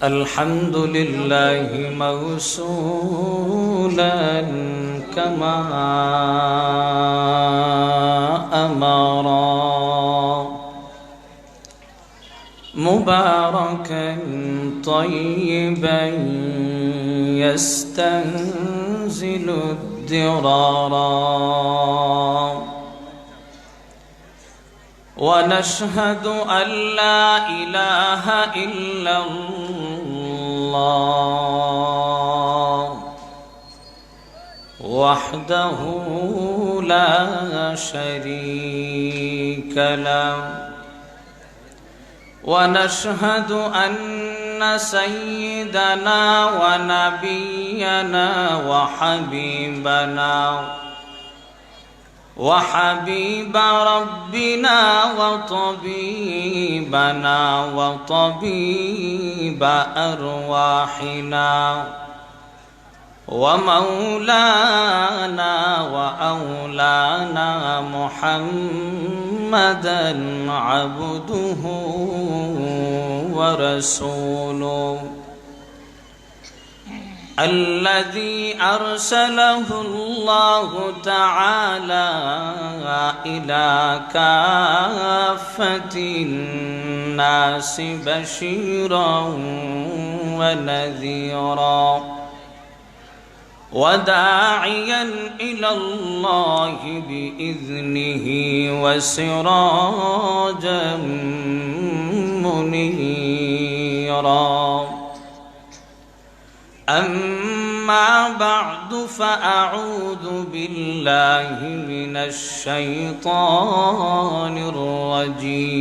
الحمد لله موصولا كما أمر مباركا طيبا يستنزل الضرارا ونشهد أن لا إله إلا الله وحده لا شريك له ونشهد أن سيدنا ونبينا وحبيب ربنا وطبيبنا وطبيب أرواحنا ومولانا وأولانا محمدا عبده ورسوله الذي أرسله الله تعالى إلى كافة الناس بشيرا ونذيرا وداعيا إلى الله بإذنه وسراجا منيرا أما بعد فأعوذ بالله من الشيطان الرجيم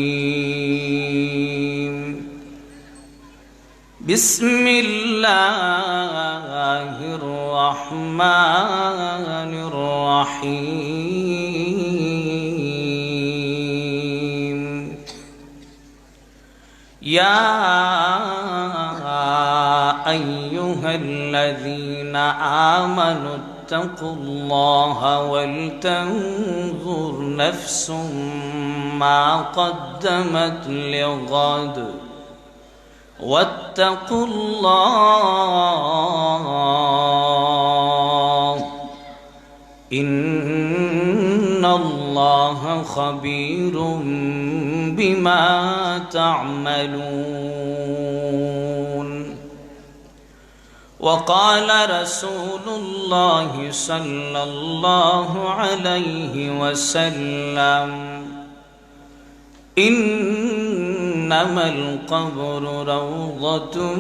بسم الله الرحمن الرحيم يا أيها الذين آمنوا اتقوا الله ولتنظر نفس ما قدمت لغد واتقوا الله إن الله خبير بما تعملون وقال رسول الله صلى الله عليه وسلم إنما القبر روضة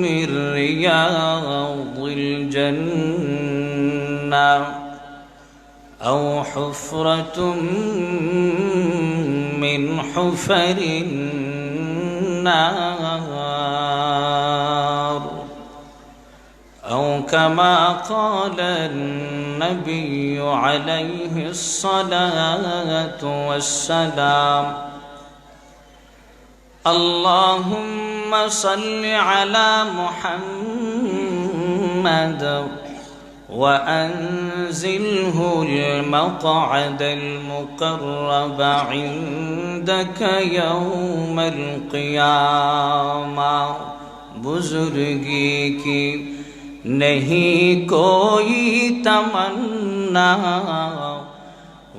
من رياض الجنة أو حفرة من حفر النار أو كما قال النبي عليه الصلاة والسلام اللهم صل على محمد وأنزله المقعد المقرب عندك يوم القيامة बुजुर्गी की नहीं कोई तमन्ना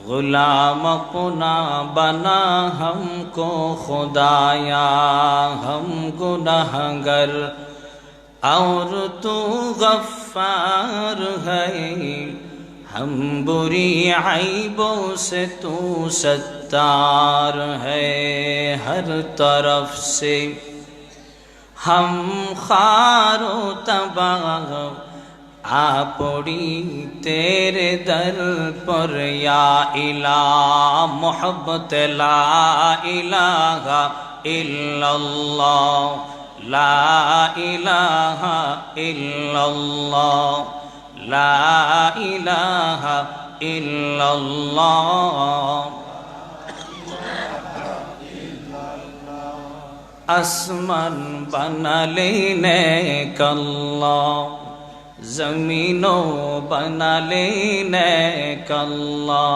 गुलाम अपना बना हमको खुदाया हम गुनहगर और तू गफ्फार है हम बुरी ऐबों से तू सत्तार है हर तरफ से हम खारो तबाह आ पड़ी तेरे दर पर या इला मोहब्बत ला इलाहा इल्लल्लाह ला इलाहा इल्लल्लाह ला इलाहा इल्लल्लाह आसमान बना लेने कल्ला जमीनों बना लेने कल्ला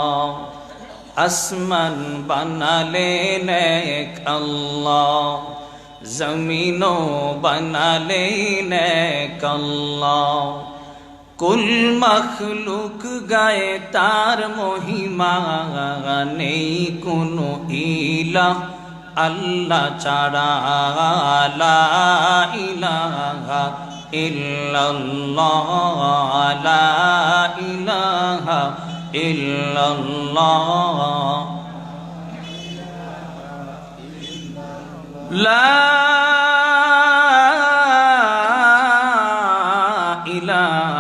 আসমান বানালেন এক আল্লাহ, জমিনও বানালেন এক আল্লাহ। কুল মখলুক গায়ে তার মহিমা, নেই কোনো ইলাহ আল্লাহ ছাড়া। লা ইলাহা ইল্লাল্লাহ, লা ইলাহা ইল্লাল্লাহ, লা ইলাহা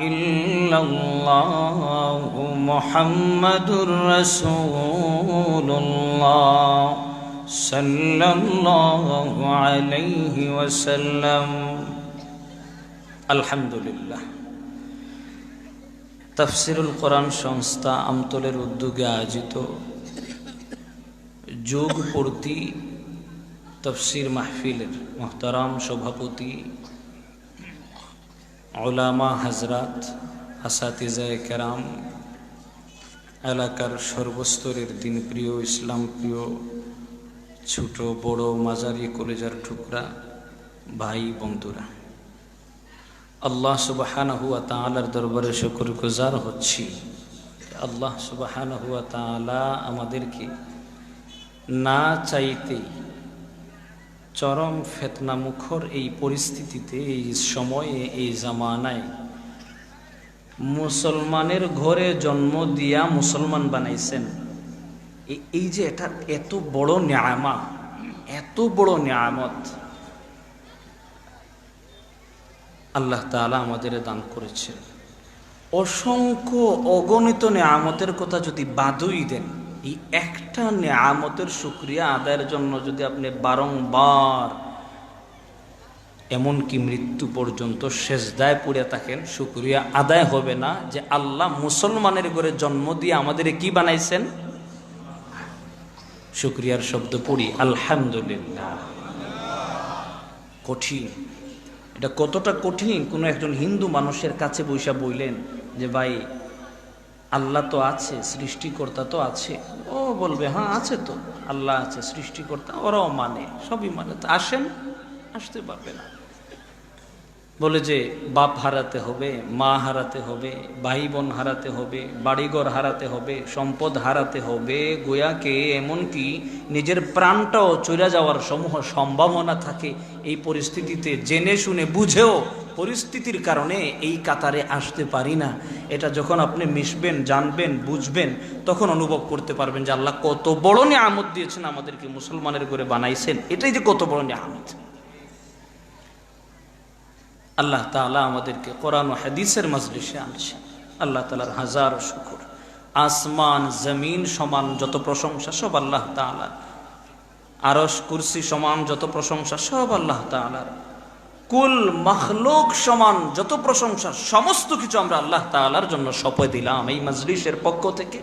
ইল্লাল্লাহ মুহাম্মাদুর রাসূলুল্লাহ সাল্লাল্লাহু আলাইহি ওয়াসাল্লাম। আলহামদুলিল্লাহ। তাফসিরুল কোরআন সংস্থা আমতলের উদ্যোগে আয়োজিত যোগ পূর্তি তফসির মাহফিলের মোহতারাম সভাপতি উলামা হযরত, আসাতিজায়ে কেরাম, এলাকার সর্বস্তরের দিনপ্রিয়, ইসলাম প্রিয়, ছোট বড় মাঝারি কলেজার টুকরা ভাই বন্ধুরা, আল্লাহ সুবহানাহু ওয়া তাআলার দরবারে শুকরগুজার হচ্ছি। আল্লাহ সুবহানাহু ওয়া তাআলা আমাদেরকে না চাইতে চরম ফিতনা মুখর এই পরিস্থিতিতে, এই সময়ে, এই জামানায় মুসলমানের ঘরে জন্ম দিয়া মুসলমান বানাইছেন। এই যে এটা এত বড় নিয়ামত, এত বড় নিয়ামত আল্লাহ তাআলা আমাদের দান করেছেন। অসংখ্য অগণিত নিয়ামতের কথা যদি বাদই দেন, এই একটা নিয়ামতের শুকরিয়া আদায়ের জন্য যদি আপনি বারংবার এমনকি মৃত্যু পর্যন্ত সেজদায় পড়ে থাকেন, শুকরিয়া আদায় হবে না যে আল্লাহ মুসলমানের ঘরে জন্ম দিয়ে আমাদের কি বানাইছেন। শুকরিয়ার শব্দ পড়ি আলহামদুলিল্লাহ। কঠিন, এটা কতটা কঠিন কোনো একজন হিন্দু মানুষের কাছে বৈশা বললেন যে ভাই আল্লাহ তো আছে, সৃষ্টিকর্তা তো আছে। ও বলবে হ্যাঁ আছে তো, আল্লাহ আছে, সৃষ্টিকর্তা, ওরাও মানে, সবই মানে, তো আসেন, আসতে পারবে না। বলে যে বাপ হারাতে হবে, মা হারাতে হবে, ভাই বোন হারাতে হবে, বাড়িঘর হারাতে হবে, সম্পদ হারাতে হবে, গোয়াকে এমনকি নিজের প্রাণটাও চলে যাওয়ার সমূহ সম্ভাবনা থাকে। এই পরিস্থিতিতে জেনে শুনে বুঝেও পরিস্থিতির কারণে এই কাতারে আসতে পারি না। এটা যখন আপনি মিশবেন, জানবেন, বুঝবেন, তখন অনুভব করতে পারবেন যে আল্লাহ কত বড় নিয়ামত দিয়েছেন আমাদেরকে, মুসলমানের ঘরে বানাইছেন। এটাই যে কত বড় নিয়ামত। আল্লাহ তাআলা আমাদেরকে কোরআন ও হাদিসের মজলিসে আনছেন, আল্লাহ তাআলার হাজার শুকর। আসমান জমিন সমান যত প্রশংসা সব আল্লাহ তাআলার, আরশ কুরসি সমান যত প্রশংসা সব আল্লাহ তাআলার, কুল মখলুক সমান যত প্রশংসা সমস্ত কিছু আমরা আল্লাহ তাআলার জন্য সঁপে দিলাম। এই মজলিসের পক্ষ থেকে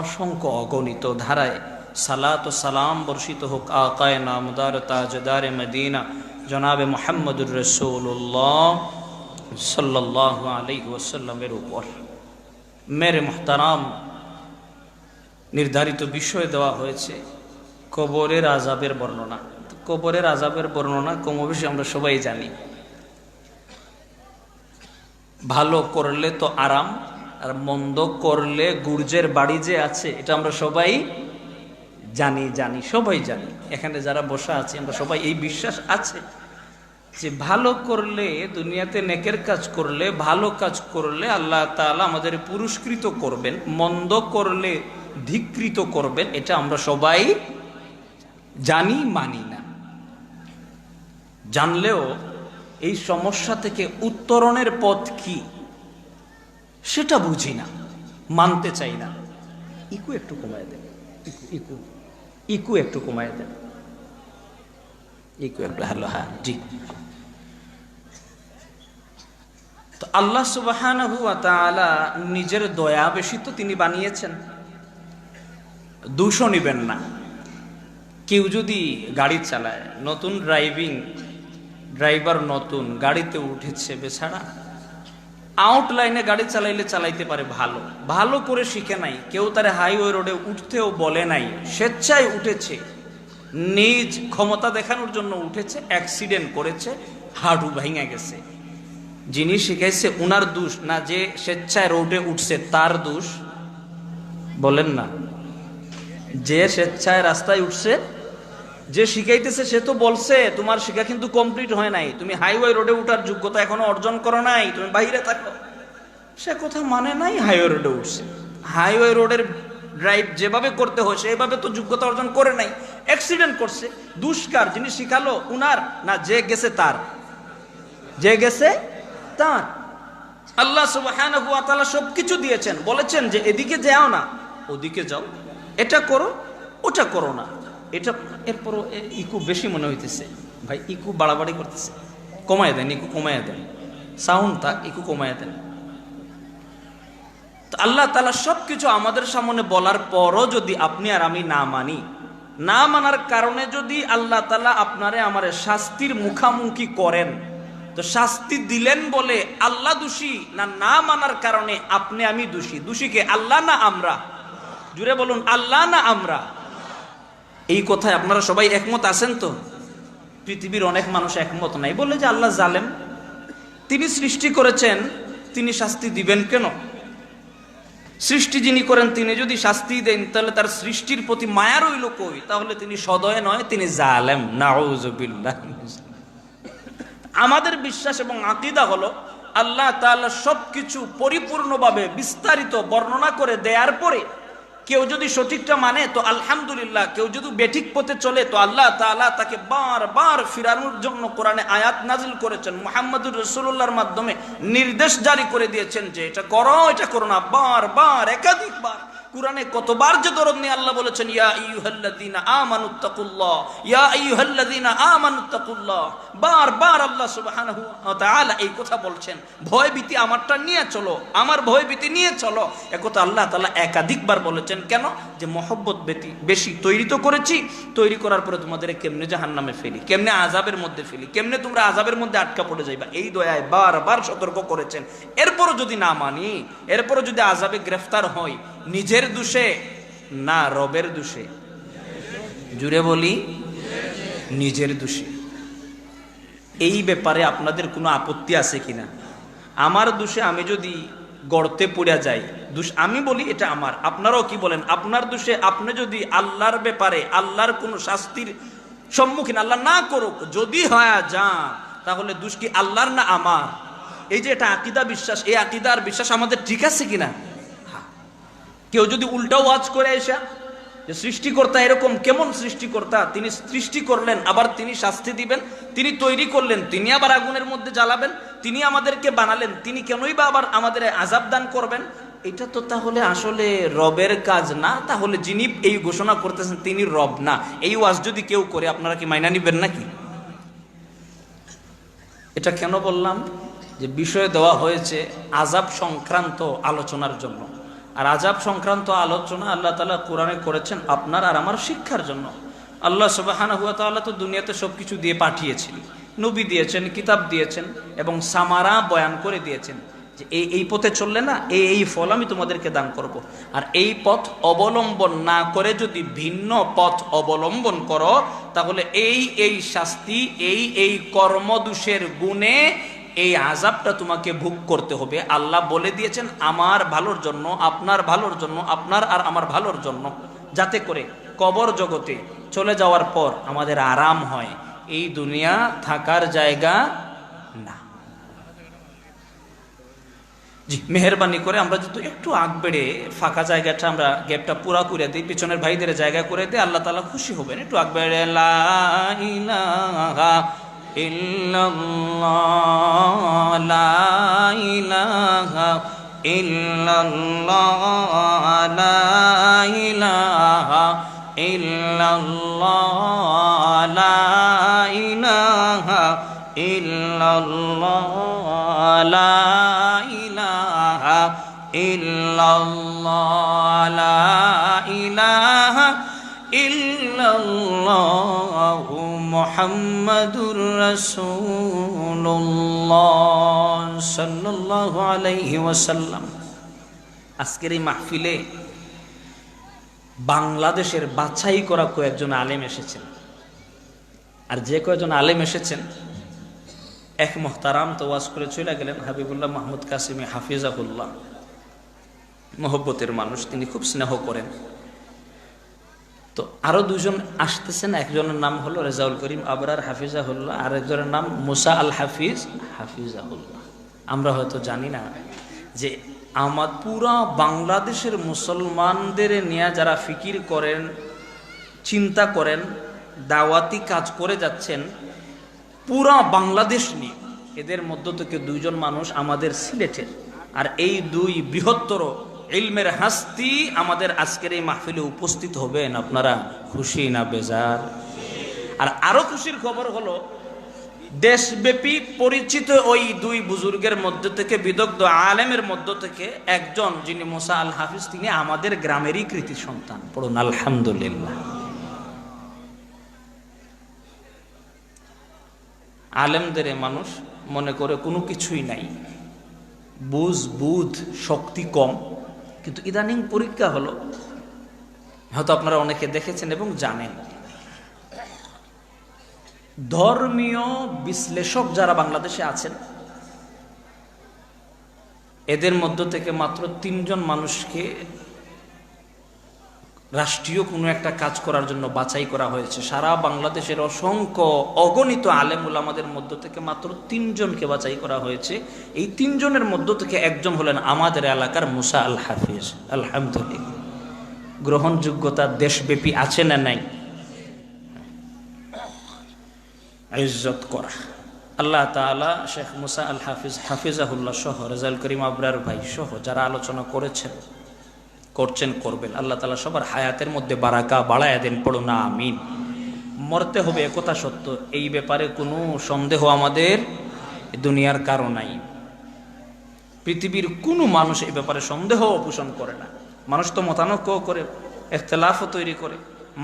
অসংখ্য অগণিত ধারায় সালাত ও সালাম বর্ষিত হোক আকায়ে নামদার তাজদারে মদিনা জনাবে মুহাম্মদুর রাসূলুল্লাহ সাল্লাল্লাহু আলাইহি ওয়াসাল্লামের উপর। মেরে মুহতারাম, নির্ধারিত বিষয় দেওয়া হয়েছে কবরের আযাবের বর্ণনা। কবরের আযাবের বর্ণনা কমবেশি আমরা সবাই জানি। ভালো করলে তো আরাম, আর মন্দ করলে গুর্জের বাড়ি যে আছে এটা আমরা সবাই জানি, সবাই জানি। এখানে যারা বসা আছে আমরা সবাই এই বিশ্বাস আছে যে ভালো করলে, দুনিয়াতে নেকের কাজ করলে, ভালো কাজ করলে আল্লাহ তাআলা আমাদের পুরস্কৃত করবেন, মন্দ করলে ধিক্কৃত করবেন। এটা আমরা সবাই জানি, মানি না। জানলেও এই সমস্যা থেকে উত্তরণের পথ কি সেটা বুঝি না, মানতে চাই না। ইকু একটু কমায় দেন, ইকু একটু কমায় দেন, ইকু একটু। হ্যালো, হ্যাঁ জি। তো আল্লাহ সুবহানাহু ওয়া তাআলা নিজের দয়া বেশি তো তিনি বানিয়েছেন, দোষও নিবেন না। কেউ যদি গাড়ি চালায়, নতুন ড্রাইভার নতুন গাড়িতে উঠেছে, বেছাড়া আউটলাইনে গাড়ি চালাইলে চালাইতে পারে, ভালো ভালো করে শিখে নাই, কেউ তারে হাইওয়ে রোডে উঠতেও বলে নাই, স্বেচ্ছায় উঠেছে, নিজ ক্ষমতা দেখানোর জন্য উঠেছে, অ্যাক্সিডেন্ট করেছে, হাঁটু ভেঙে গেছে। যিনি শিখাইছে উনার দোষ না, যে স্বেচ্ছায় রোডে উঠছে তার দোষ? বলেন না। যে স্বেচ্ছায় রাস্তায় উঠছে, যে শিখাইতেছে সে তো বলছে তোমার শিক্ষা কিন্তু কমপ্লিট হয় নাই, তুমি হাইওয়ে রোডে উঠার যোগ্যতা এখনো অর্জন করো নাই, তুমি বাইরে থাকো। সে কথা মানে নাই, হাইওয়ে রোডে উঠছে। হাইওয়ে রোডের ড্রাইভ যেভাবে করতে হয় সেভাবে তো যোগ্যতা অর্জন করে নাই, অ্যাক্সিডেন্ট করছে। দুষ্কার যিনি শিখালো উনার না, যে গেছে তার? যে গেছে তার। আল্লাহ সুবহানাহু ওয়া তাআলা সবকিছু দিয়েছেন, বলেছেন যে এদিকে যাও না, ওদিকে যাও, এটা করো, ওটা করো না, এটা। এরপরও ইকু বেশি মনে হইতেছে ভাই, ইকু বাড়াবাড়ি করতেছে, কমায় দেন, ইকু কমায় দেন, সাউন্ডটা ইকু কমায় দেন। তো আল্লাহ তাআলা সবকিছু আমাদের সামনে বলার পরও যদি আপনি আর আমি না মানি, না মানার কারণে যদি আল্লাহ তাআলা আপনারে আমারে শাস্তির মুখামুখি করেন, তো শাস্তি দিলেন বলে আল্লাহ দোষী না, না মানার কারণে আপনি আমি দোষী? দোষী কে, আল্লাহ না আমরা? জুড়ে বলুন, আল্লাহ না আমরা? এই কথায় আপনারা সবাই একমত আছেন তো? পৃথিবীর অনেক মানুষ একমত নাই, বলে যে আল্লাহ জালেম, তিনি সৃষ্টি করেছেন, তিনি শাস্তি দিবেন কেন? সৃষ্টি যিনি করেন তিনি যদি শাস্তি দেন, তাহলে তার সৃষ্টির প্রতি মায়া রইল কই? তাহলে তিনি সদয় নয়, তিনি জালেম। নাউযুবিল্লাহ। আমাদের বিশ্বাস এবং আকীদা হলো আল্লাহ তাআলা সবকিছু পরিপূর্ণভাবে বিস্তারিত বর্ণনা করে দেওয়ার পরে কেউ যদি সঠিকটা মানে তো আলহামদুলিল্লাহ, কেউ যদি বেঠিক পথে চলে তো আল্লাহ তাআলা তাকে বারবার ফিরানোর জন্য কোরআনে আয়াত নাজিল করেছেন, মুহাম্মদুর রাসূলুল্লাহর মাধ্যমে নির্দেশ জারি করে দিয়েছেন যে এটা করো, এটা করো না, বারবার একাধিকবার। কুরআনে কতবার যে দরদ নিয়ে আল্লাহ বলেছেন, ইয়া আইয়ুহাল্লাযীনা আমানুত্তাকুল্লাহ, ইয়া আইয়ুহাল্লাযীনা আমানুত্তাকুল্লাহ। বারবার আল্লাহ সুবহানাহু ওয়া তাআলা এই কথা বলছেন, ভয় ভীতি আমারটা নিয়ে চলো, আমার ভয় ভীতি নিয়ে চলো। একথা আল্লাহ তাআলা একাধিকবার বলেছেন। কেন? যে মহব্বত বেশি তৈরি তো করেছি, তৈরি করার পরে তোমাদের কেমনে জাহান্নামে ফেলি, কেমনে আযাবের মধ্যে ফেলি, কেমনে তোমরা আযাবের মধ্যে আটকা পড়ে যাইবা, এই দয়ায় বারবার সতর্ক করেছেন। এরপরও যদি না মানি, এরপরও যদি আযাবে গ্রেফতার হই, নিজের দোষে না রবের দোষে? জুড়ে বলি, নিজের দোষে। এই ব্যাপারে আপনাদের কোনো আপত্তি আছে কিনা? আমার দোষে আমি যদি গর্তে পড়ে যাই, দোষ আমি বলি এটা আমার, আপনারাও কি বলেন? আপনার দোষে আপনি যদি আল্লাহর ব্যাপারে, আল্লাহর কোনো শাস্তির সম্মুখীন আল্লাহ না করুক, যদি হয় যান, তাহলে দোষ কি আল্লাহর না আমার? এই যে এটা আকীদা বিশ্বাস, এই আকীদা আর বিশ্বাস আমাদের ঠিক আছে কিনা? কেউ যদি উল্টা ওয়াজ করে এসে যে সৃষ্টিকর্তা এরকম, কেমন সৃষ্টিকর্তা? তিনি সৃষ্টি করলেন, আবার তিনি শাস্তি দিবেন, তিনি তৈরি করলেন, তিনি আবার আগুনের মধ্যে জ্বালাবেন, তিনি আমাদেরকে বানালেন, তিনি কেনই বা আবার আমাদের আযাব দান করবেন? এটা তো তাহলে আসলে রবের কাজ না। তাহলে যিনি এই ঘোষণা করতেছেন তিনি রব না। এই ওয়াজ যদি কেউ করে, আপনারা কি মাইনা নিবেন নাকি? এটা কেন বললাম? যে বিষয় দেওয়া হয়েছে আযাব সংক্রান্ত আলোচনার জন্য, আর আযাব সংক্রান্ত আলোচনা আল্লাহ তাআলা কোরআনে করেছেন আপনার আর আমার শিক্ষার জন্য। আল্লাহ সুবহানাহু ওয়া তাআলা তো দুনিয়াতে সবকিছু দিয়ে পাঠিয়েছেন, নবী দিয়েছেন, কিতাব দিয়েছেন, এবং সামারা বয়ান করে দিয়েছেন যে এই পথে চললে না এই ফল আমি তোমাদেরকে দান করব। আর এই পথ অবলম্বন না করে যদি ভিন্ন পথ অবলম্বন করো, তাহলে এই শাস্তি, এই কর্মদোষের গুণে এই আযাবটা তোমাকে ভোগ করতে হবে। আল্লাহ বলে দিয়েছেন আমার ভালোর জন্য, আপনার ভালোর জন্য, আপনার আর আমার ভালোর জন্য, যাতে করে কবর জগতে চলে যাওয়ার পর আমাদের আরাম হয়, এই দুনিয়া থাকার জায়গা না। জি, মেহেরবানি করে আমরা যদি একটু আগ বেড়ে ফাঁকা জায়গাটা আমরা গ্যাপটা পুরা করে দিই, পিছনের ভাইদের জায়গা করে দিই, আল্লাহ তাআলা খুশি হবেন। একটু আগ বেড়ে লা ইলাহা ইল্লাল্লাহ, লা ইলাহা ইল্লাল্লাহ, লা ইলাহা ইল্লাল্লাহ, লা ইলাহা ইল্লাল্লাহ, লা ইলাহা ইল্লাল্লাহ, লা ইলাহা ইল্লাল্লাহ। মুহাম্মাদুর রাসূলুল্লাহ সাল্লাল্লাহু আলাইহি ওয়াসাল্লাম। আজকের এই মাহফিলে বাংলাদেশের বাছাই করা কয়েকজন আলেম এসেছেন। আর যে কয়েকজন আলেম এসেছেন, এক মুহতারাম তো ওয়াজ করে চলে গেলেন, হাবিবুল্লাহ মাহমুদ কাসিমি হাফিজাহুল্লাহ, মহব্বতের মানুষ, তিনি খুব স্নেহ করেন। তো আরো দুজন আসতেছেন, একজনের নাম হলো রেজাউল করিম আবরার হাফিজাহুল্লাহ, আর একজনের নাম মুসা আল হাফিজ হাফিজাহুল্লাহ। আমরা হয়তো জানি না যে আমার পুরা বাংলাদেশের মুসলমানদের নিয়ে যারা ফিকির করেন, চিন্তা করেন, দাওয়াতি কাজ করে যাচ্ছেন পুরা বাংলাদেশ নিয়ে, এদের মধ্য থেকে দুইজন মানুষ আমাদের সিলেটের। আর এই দুই বৃহত্তর ইলমের হাস্তি আমাদের আজকের এই মাহফিলে উপস্থিত হবেন। আপনারা খুশি না বেজার? আর আরো খুশির খবর হলো, দেশব্যাপী পরিচিত ওই দুই বুজুর্গের মধ্য থেকে, বিদগ্ধ আলেমের মধ্য থেকে একজন, যিনি মুসা আল হাফিজ, তিনি আমাদের গ্রামেরই কৃতি সন্তান। পড়ুন আলহামদুলিল্লাহ। আলেমদের মানুষ মনে করে কোনো কিছুই নাই, বুধ শক্তি কম। কিন্তু ইদানিং পরীক্ষা হলো, হয়তো আপনারা অনেকে দেখেছেন এবং জানেন, ধর্মীয় বিশ্লেষক যারা বাংলাদেশে আছেন, এদের মধ্য থেকে মাত্র 3 জন মানুষকে রাষ্ট্রীয় কোনো একটা কাজ করার জন্য বাছাই করা হয়েছে। সারা বাংলাদেশের অসংখ্য অগণিত আলেম উলামাদের মধ্য থেকে মাত্র 3 জনকে বাছাই করা হয়েছে। এই 3 জনের মধ্য থেকে একজন হলেন আমাদের এলাকার মুসা আল হাফিজ। আলহামদুলিল্লাহ। গ্রহণযোগ্যতা দেশব্যাপী আছে না নাই? ইজ্জত করা। আল্লাহ তাআলা শেখ মুসা আল হাফিজ হাফিজাহুল্লাহ সহ রেজাউল করিম আবরার ভাই সহ যারা আলোচনা করেছেন, করছেন, করবেন, আল্লাহ তাআলা সবার হায়াতের মধ্যে বারাকা বাড়ায়া দেন। পড়ো না আমিন। মরতে হবে একথা সত্য, এই ব্যাপারে কোনো সন্দেহ আমাদের দুনিয়ার কারো নাই। পৃথিবীর কোনো মানুষ এই ব্যাপারে সন্দেহ পোষণ করে না। মানুষ তো মতানৈক্য করে, ইখতিলাফও তৈরি করে,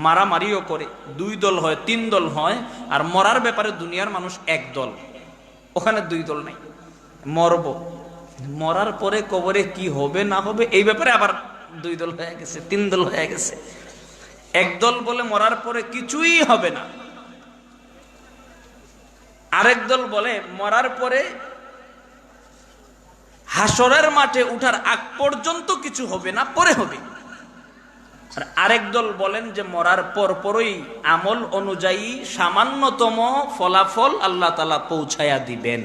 মারামারিও করে, 2 দল হয়, 3 দল হয়। আর মরার ব্যাপারে দুনিয়ার মানুষ এক দল, ওখানে 2 দল নাই। মরার পরে কবরে কি হবে না হবে এই ব্যাপারে আবার 2 দল হয়ে গেছে, 3 দল হয়ে গেছে। এক দল বলে মরার পরে কিছুই হবে না, আরেক দল বলে মরার পরে হাসরের মাঠে উঠার আগ পর্যন্ত কিছু হবে না, পরে হবে। আর আরেক দল বলেন যে মরার পরই আমল অনুযায়ী সামান্যতম ফলাফল আল্লাহ তাআলা পৌঁছায়া দিবেন।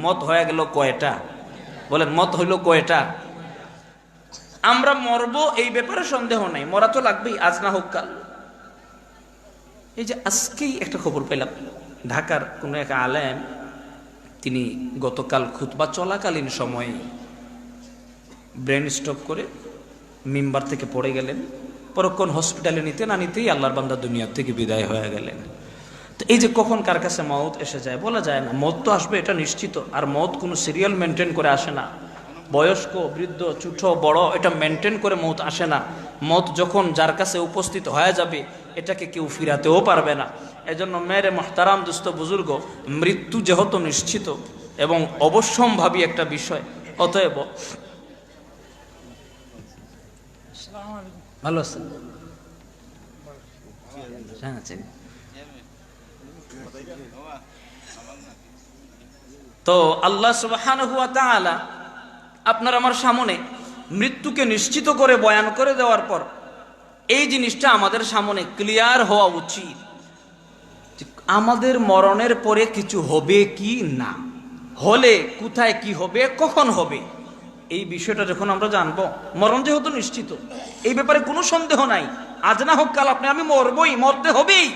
মত হয়ে গেল কয়টা? বলেন, মত হইল কয়টা? আমরা মরবো এই ব্যাপারে সন্দেহ নাই, মরা তো লাগবেই, আজ না হোক কাল। এই যে আজকেই একটা খবর পেলাম, ঢাকার কোন এক আলেম, তিনি গতকাল খুতবা চলাকালীন সময়ে ব্রেন স্ট্রোক করে মিম্বার থেকে পড়ে গেলেন। পরক্ষণ হসপিটালে নিতে না নিতেই আল্লাহর বান্দা দুনিয়া থেকে বিদায় হয়ে গেলেন। তো এই যে কখন কার কাছে মওত এসে যায় বলা যায় না। মওত তো আসবে, এটা নিশ্চিত। আর মওত কোনো সিরিয়াল মেনটেন করে আসে না। বয়স্ক, বৃদ্ধ, ছোট, বড়, এটা মেনটেন করে মওত আসে না। মওত যখন যার কাছে উপস্থিত হয়ে যাবে, এটাকে কেউ ফিরাতেও পারবে না। এজন্য মেরে মুহতারাম দোস্ত বুজুর্গ, মৃত্যু যেহেতু নিশ্চিত এবং অবশ্যম্ভাবী একটা বিষয়, অতএব ভালো আছেন? তো আল্লাহ সুবহানাহু ওয়া তাআলা আপনার আমার সামনে মৃত্যুকে নিশ্চিত করে বয়ান করে দেওয়ার পর এই জিনিসটা আমাদের সামনে ক্লিয়ার হওয়া উচিত, আমাদের মরণের পরে কিছু হবে কি না, হলে কোথায় কি হবে, কখন হবে, এই বিষয়টা যখন আমরা জানবো, মরণ যেহেতু নিশ্চিত, এই ব্যাপারে কোনো সন্দেহ নাই। আজ না হোক কাল আমি মরবই, মরতে হবেই।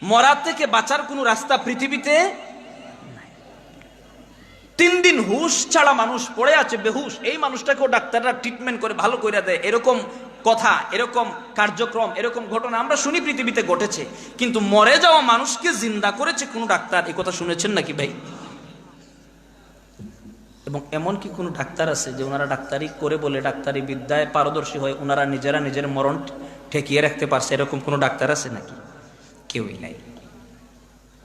মরার থেকে বাঁচার কোনো রাস্তা পৃথিবীতে নাই। 3 দিন হুশ ছাড়া মানুষ পড়ে আছে, বেহুশ। এই মানুষটাকেও ডাক্তাররা ট্রিটমেন্ট করে ভালো করে দেয়। এরকম কথা, এরকম কার্যক্রম, এরকম ঘটনা আমরা শুনি পৃথিবীতে ঘটেছে। কিন্তু মরে যাওয়া মানুষকে জিন্দা করেছে কোন ডাক্তার? এই কথা শুনেছেন নাকি ভাই? এবং এমন কি কোনো ডাক্তার আছে যে ওনারা ডাক্তারি করে বলে, ডাক্তারি বিদ্যায় পারদর্শী হয়ে ওনারা নিজের মরণ ঠেকিয়ে রাখতে পারছে? এরকম কোনো ডাক্তার আছে নাকি? কেউই নাই।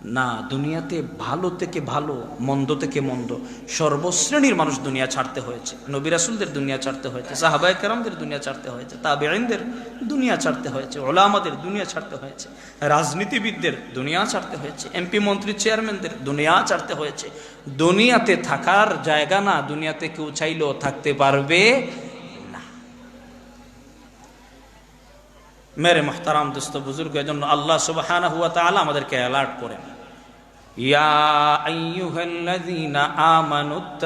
না, দুনিয়াতে ভালো থেকে ভালো, মন্দ থেকে মন্দ, সর্বশ্রেণীর মানুষ দুনিয়া ছাড়তে হয়েছে। নবী রাসূলদের দুনিয়া ছাড়তে হয়েছে, সাহাবায়ে কেরামদের দুনিয়া ছাড়তে হয়েছে, তাবেঈনদের দুনিয়া ছাড়তে হয়েছে, উলামাদের দুনিয়া ছাড়তে হয়েছে, রাজনীতিবিদদের দুনিয়া ছাড়তে হয়েছে, এমপি মন্ত্রী চেয়ারম্যানদের দুনিয়া ছাড়তে হয়েছে। দুনিয়াতে থাকার জায়গা না, দুনিয়াতে কেউ চাইলেও থাকতে পারবে না। মেরে মুহতারাম দোস্ত বুজুর্গ, এজন্য আল্লাহ সুবহানাহু ওয়া তাআলা আমাদেরকে অ্যালার্ট করেন, ইয়া আইয়ুহাল্লাযীনা আমানুত্তাকুল্লাহ,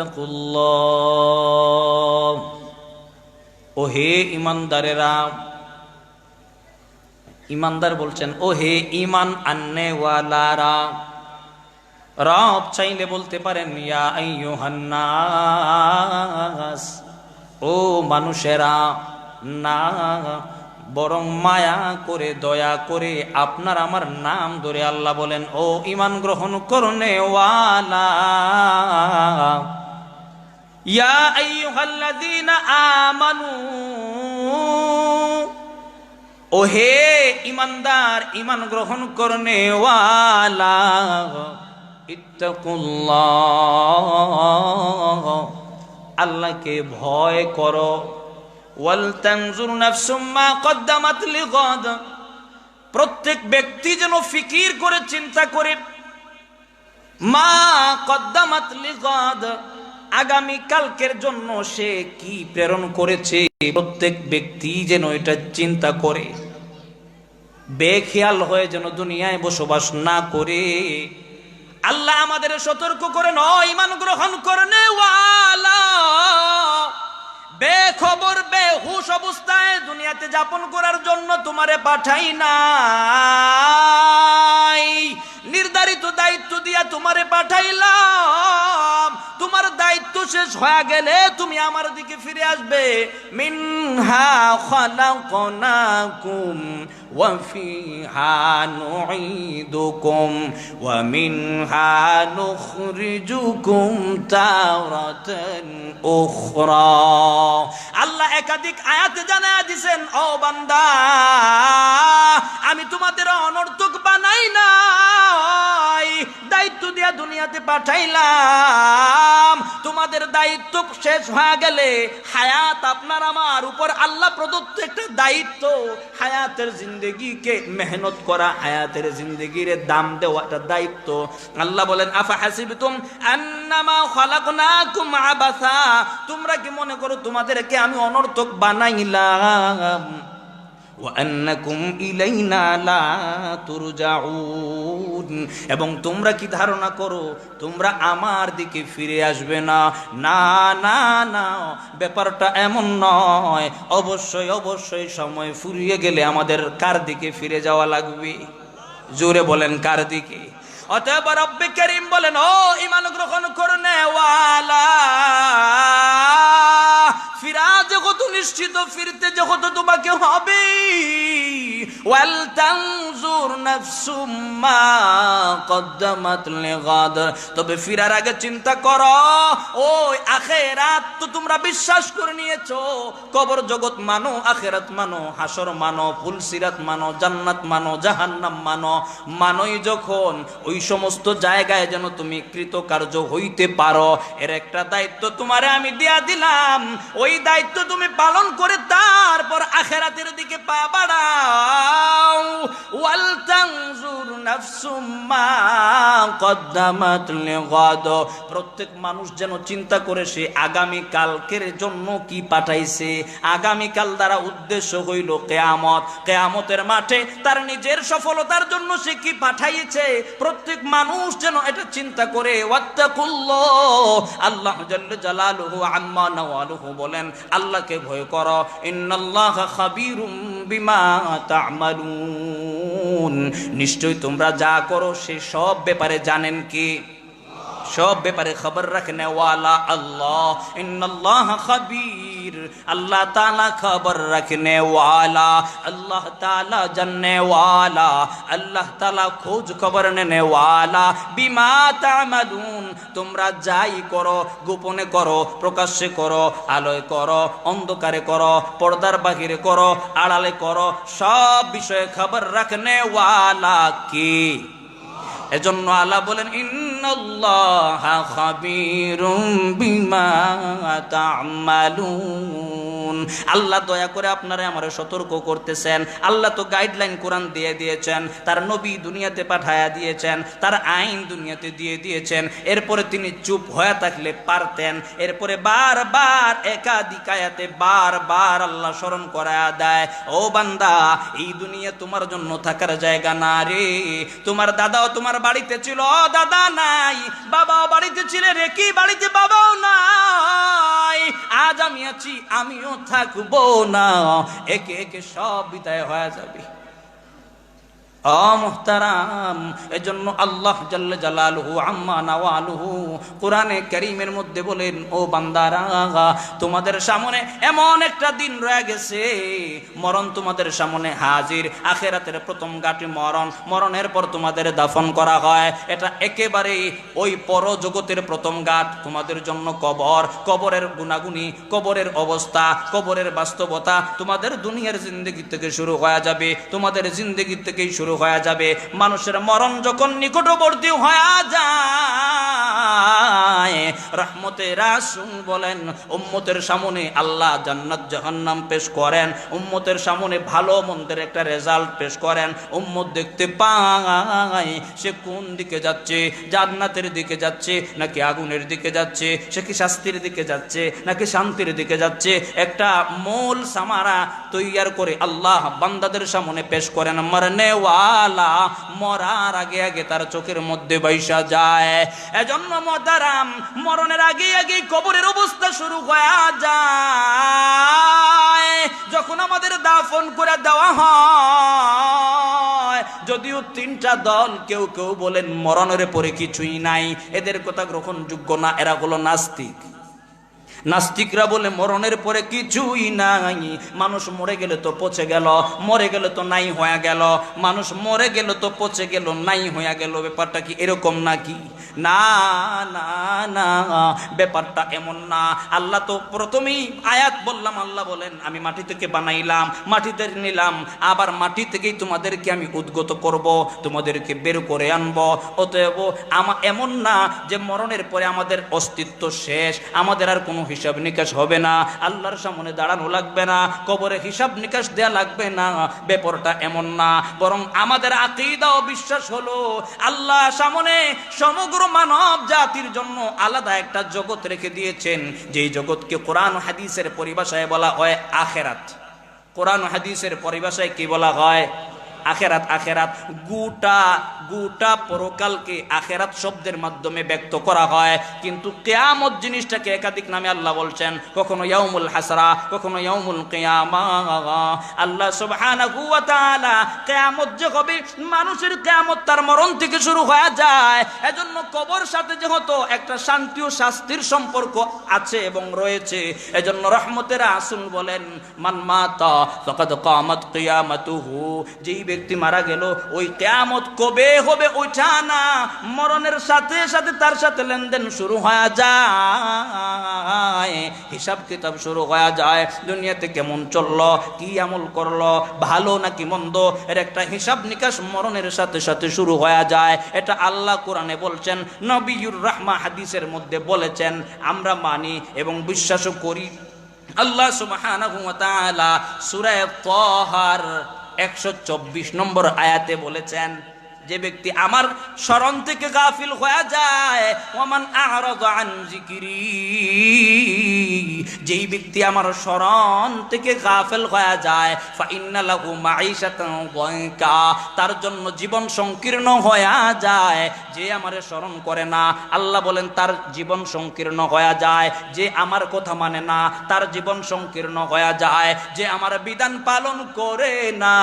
ও হে ঈমানদারেরা। ঈমানদার বলছেন ও হে ঈমান আননেওয়ালারা। রব চাইলে বলতে পারেন ইয়া আইয়ুহান নাস, ও মানুষেরা, না, বরং মায়া করে দয়া করে আপনার আমার নাম ধরে আল্লাহ বলেন ও ঈমান গ্রহণ করনেওয়ালা, ইয়া আইয়ুহাল্লাযীনা আমানু, ও হে ঈমানদার, ঈমান গ্রহণ করনেওয়ালা, ইত্তাকুল্লাহ, আল্লাহকে ভয় করো, ওয়াল তানজুর নাফসুম মা কদ্দামাত লিগাদ, প্রত্যেক ব্যক্তি যেন ফিকির করে চিন্তা করে, মা কদ্দামাত লিগাদ, আগামী কালকের জন্য সে কি প্রেরণ করেছে, প্রত্যেক ব্যক্তি যেন এটা চিন্তা করে, বেখেয়াল হয়ে যেন দুনিয়ায় বসবাস না করে। আল্লাহ আমাদের সতর্ক করে ঈমান গ্রহণ করনেওয়ালা, বেখবর বেহুশ অবস্থায় দুনিয়াতে যাপন করার জন্য তোমারে পাঠাই নাই, নির্ধারিত দায়িত্ব দিয়া তোমারে পাঠাইলাম, তোমার দায়িত্ব শেষ হয়ে গেলে তুমি আমার দিকে ফিরে আসবে। মিনহা খালাকনাকুম ওয়া ফিহা নুঈদুকুম ওয়া মিনহা নুখরিজুকুম তারাতান উখরা। আল্লাহ একাধিক আয়াতে জানায়া দিবেন, ও বান্দা, আমি তোমাদের অনর্থক বানাই নাই, দায়িত্ব দিয়া দুনিয়াতে পাঠাইলাম, তোমাদের দায়িত্ব শেষ হয়ে গেলে হায়াত আপনার আমার উপর আল্লাহ প্রদত্ত একটা দায়িত্ব, হায়াতের জিন্দেগিকে মেহনত করা, হায়াতের জিন্দেগির দাম দেওয়া একটা দায়িত্ব। আল্লাহ বলেন আফা হাসিবতুম আন্নামা খালাকনাকুম আবাসা, তোমরা কি মনে করো তোমাদেরকে আমি অনর্থক বানাইলাম, ওয়া আন্নাকুম ইলাইনা লা তুরজাউন, এবং তোমরা কি ধারণা করো তোমরা আমার দিকে ফিরে আসবে না? না না না, ব্যাপারটা এমন নয়। অবশ্যই অবশ্যই সময় ফুরিয়ে গেলে আমাদের কার দিকে ফিরে যাওয়া লাগবে? জোরে বলেন, কার দিকে? অতএব রব্বে কারীম বলেন, ও ঈমান গ্রহণ করনেওয়ালা, ফিরা যখন নিশ্চিত, ফিরতে যখন তোমাকে হবে, ওয়াল তানজুর নাফসুম মা কদ্দামাত লিগাদ, তবে ফিরার আগে চিন্তা করো, ওই আখিরাত তো তোমরা বিশ্বাস করে নিয়েছো, কবর জগৎ মানো, আখিরাত মানো, হাসর মানো, ফুলসিরাত মানো, জান্নাত মানো, জাহান্নাম মানো, মানোই যখন, ওই সমস্ত জায়গায় যেন তুমি কৃতকার্য হইতে পারো, এর একটা দায়িত্ব তোমারে আমি দিয়া দিলাম, ওই দায়িত্ব তুমি পালন করে তারপর আখিরাতের দিকে পা বাড়াও। ওয়াল তানজুর নাফসুম মা কদ্দামাত লিগাদ, প্রত্যেক মানুষ যেন চিন্তা করে সে আগামী কালকের জন্য কি পাঠাইছে। আগামী কাল দ্বারা উদ্দেশ্য হইল কিয়ামত, কিয়ামতের মাঠে তার নিজের সফলতার জন্য সে কি পাঠাইছে, প্রত্যেক মানুষ যেন এটা চিন্তা করে। ওয়াত্তাকুল্লাহ, আল্লাহ জাল্লা জালালুহু আম্মা নাওয়ালুহু বলেন, আল্লাহকে ভয় করো, ইন্নাল্লাহা খাবীরুম বিমা তা'মালুন, নিশ্চয় তোমরা যা করো সে সব ব্যাপারে জানেন কি? সব ব্যাপারে খবর রাখনে ওয়ালা আল্লাহ, ইন্নাল্লাহা খাবীর, আল্লাহ তাআলা খবর রাখনে ওয়ালা, আল্লাহ তাআলা জাননে ওয়ালা, আল্লাহ তাআলা খোঁজ খবর নেনে ওয়ালা, বিমা তা'মালুন, তোমরা যাই করো, গোপনে করো, প্রকাশ্যে করো, আলোয় করো, অন্ধকারে করো, পর্দার বাহিরে করো, আড়ালে করো, সব বিষয়ে খবর রাখনে ওয়ালা কি? এজন্য আল্লাহ বলেন ইন্নাল্লাহা খাবীরুম বিমা তা'মালুন। আল্লাহ দয়া করে আপনারা আমারে সতর্ক করতেছেন। আল্লাহ তো গাইডলাইন কোরআন দিয়ে দিয়েছেন, তার নবী দুনিয়াতে পাঠায়া দিয়েছেন, তার আইন দুনিয়াতে দিয়ে দিয়েছেন। এরপরে তিনি চুপ হয়ে থাকলে পারতেন। এরপরে বারবার একাধিক আয়াতে বারবার আল্লাহ স্মরণ করায়া দেয়, ও বান্দা এই দুনিয়া তোমার জন্য থাকার জায়গা না রে। তোমার দাদাও তোমার বাড়িতে ছিল, দাদা নাই। বাবাও বাড়িতে ছিলে রে, কি বাড়িতে বাবাও নাই। আজ আমি আছি, আমিও থাকবো না। একে একে সব বিদায় হয়ে যাবে। মুহতারাম, এজন্য আল্লাহ জাল্লা জালালুহু আম্মা নাওয়ালুহু কোরআনে কারীমের মধ্যে বলেন, ও বান্দারা তোমাদের সামনে এমন একটা দিন রয়ে গেছে, মরণ তোমাদের সামনে হাজির। আখিরাতের প্রথম ঘাটি মরণ, মরণের পর তোমাদের দাফন করা হয়। এটা একেবারেই ওই পরজগতের প্রথম ঘাট তোমাদের জন্য কবর। কবরের গুনাগুনি, কবরের অবস্থা, কবরের বাস্তবতা তোমাদের দুনিয়ার জিন্দেগি থেকে শুরু হয়ে যাবে, তোমাদের জিন্দেগি থেকেই শুরু হয়ে যাবে। মানুষের মরণ যখন নিকটবর্তী হয়ে যায়, রহমতের রাসূল বলেন উম্মতের সামনে আল্লাহ জান্নাত জাহান্নাম পেশ করেন, উম্মতের সামনে ভালো মন্দের একটা রেজাল্ট পেশ করেন। উম্মত দেখতে পায় সে কোন দিকে যাচ্ছে, জান্নাতের দিকে যাচ্ছে নাকি আগুনের দিকে যাচ্ছে, সে কি শাস্তির দিকে যাচ্ছে নাকি শান্তির দিকে যাচ্ছে। একটা মূল সামারা তৈয়ার করে আল্লাহ বান্দাদের সামনে পেশ করেন। মরনে ওয়ালা মরার আগে আগে তার চোখের মধ্যে বাইসা যায়। এজন্য মুহতারাম, মরণের আগে আগে কবরের অবস্থা শুরু হয়ে যায়। যখন আমাদের দাফন করে দেওয়া হয়, যদিও তিনটা দল, কেউ কেউ বলেন মরণের পরে কিছুই নাই, এদের কথা গ্রহণযোগ্য না, এরা হলো নাস্তিক। নাস্তিকরা বলে মরণের পরে কিছুই নাই, মানুষ মরে গেলে তো পচে গেল, মরে গেলে তো নাই হয়ে গেল, মানুষ মরে গেল তো পচে গেল, নাই হয়ে গেল। ব্যাপারটা কি এরকম নাকি? না না না, ব্যাপারটা এমন না। আল্লাহ তো প্রথমেই আয়াত বললাম, আল্লাহ বলেন আমি মাটি থেকে বানাইলাম, মাটিতে নিলাম, আবার মাটি থেকেই তোমাদেরকে আমি উদ্গত করব, তোমাদেরকে বের করে আনবো। অতএব এমন না যে মরণের পরে আমাদের অস্তিত্ব শেষ, আমাদের আর কোনো হিসাব নিকাশ হবে না, আল্লাহর সামনে দাঁড়ানো লাগবে না, কবরে হিসাব নিকাশ দেয়া লাগবে না। ব্যাপারটা এমন না, বরং আমাদের আকীদা ও বিশ্বাস হলো আল্লাহ সামনে সমগ্র মানব জাতির জন্য আলাদা একটা জগৎ রেখে দিয়েছেন, যেই জগৎকে কোরআন ও হাদিসের পরিভাষায় বলা হয় আখিরাত। কোরআন ও হাদিসের পরিভাষায় কি বলা হয়? আখেরাত। আখেরাত গোটা গোটা পরকালকে আখেরাত শব্দের মাধ্যমে ব্যক্ত করা হয়, কিন্তু কিয়ামত জিনিসটাকে একাধিক নামে আল্লাহ বলছেন। কখনো ইয়াউমুল হাসরা, কখনো ইয়াউমুল কিয়ামা। আল্লাহ সুবহানাহু ওয়া তাআলা কিয়ামত যে হবে, মানুষের কিয়ামত তার মরণ থেকে শুরু হয়ে যায়। এজন্য কবর সাথে যেহেতু একটা শান্তি ও শাস্তির সম্পর্ক আছে এবং রয়েছে, এজন্য রহমতের রাসূল বলেন মান মাতা ফাকাদ কামাত কিয়ামাতুহু, যেই ব্যক্তি মারা গেল ওই কিয়ামত কবে হবে ওইটা না, মরণের সাথে সাথে তার সাথে লেনদেন শুরু হয়ে যায়, হিসাব কিতাব শুরু হয়ে যায়। দুনিয়াতে কেমন চললো, কি আমল করলো, ভালো নাকি মন্দ, এর একটা হিসাব নিকাশ মরণের সাথে সাথে শুরু হয়ে যায়। এটা আল্লাহ কোরআনে বলছেন, নবিয়ুর রাহমা হাদিসের মধ্যে বলেছেন, আমরা মানি এবং বিশ্বাসও করি। আল্লাহ সুবহানাহু ওয়া তাআলা সূরা তাহার 124 নম্বর আয়াতে বলেছেন, যে ব্যক্তি আমার স্মরণ থেকে গাফিল হয়ে যায়, ওমান আ'রাযা আন যিকরি, যেই ব্যক্তি আমার স্মরণ থেকে গাফিল হয়ে যায়, ফা ইন্না লাহু মাঈশাতান দানকা, তার জন্য জীবন সংকীর্ণ হয়ে যায়। যে আমারে স্মরণ করে না, আল্লাহ বলেন তার জীবন সংকীর্ণ হয়ে যায়। যে আমার কথা মানে না, তার জীবন সংকীর্ণ হয়ে যায়। যে আমার বিধান পালন করে না,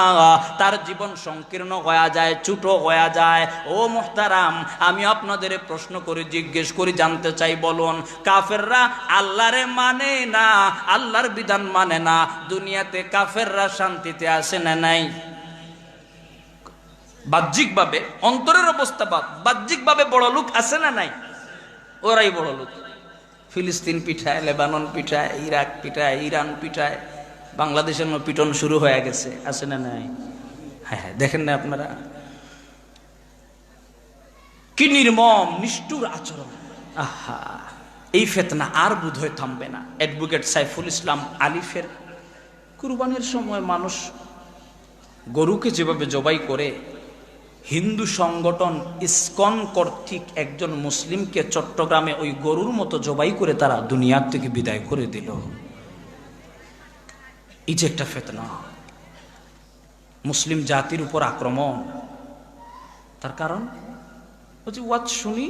তার জীবন সংকীর্ণ হয়ে যায়, ছোট হয়ে যায়। ও মুহতারাম, আমি আপনাদের প্রশ্ন করে জিজ্ঞেস করি, জানতে চাই, বলুন কাফেররা আল্লাহরে মানে না, আল্লাহর বিধান মানে না, দুনিয়াতে কাফেররা শান্তিতে আছে না নাই? বাহ্যিকভাবে, অন্তরের অবস্থা বাহ্যিকভাবে বড় লোক আছে না নাই? ওরাই বড় লোক। ফিলিস্তিন পিঠায়, লেবানন পিঠায়, ইরাক পিঠায়, ইরান পিঠায়, বাংলাদেশের পিটন শুরু হয়ে গেছে, আছে না নাই? হ্যাঁ হ্যাঁ, দেখেন না আপনারা? কি নির্মম নিষ্ঠুর আচরণ। আহা, এই ফিতনা আর বোধহয় থামবে না। অ্যাডভোকেট সাইফুল ইসলাম আলিফের কুরবানির সময় মানুষ গরুকে যেভাবে জবাই করে, হিন্দু সংগঠন ইসকন কর্তৃক একজন মুসলিমকে চট্টগ্রামে ওই গরুর মতো জবাই করে তারা দুনিয়ার থেকে বিদায় করে দিল। এই যে একটা ফিতনা, মুসলিম জাতির উপর আক্রমণ। তার কারণ বলছি ওয়াজ শুনি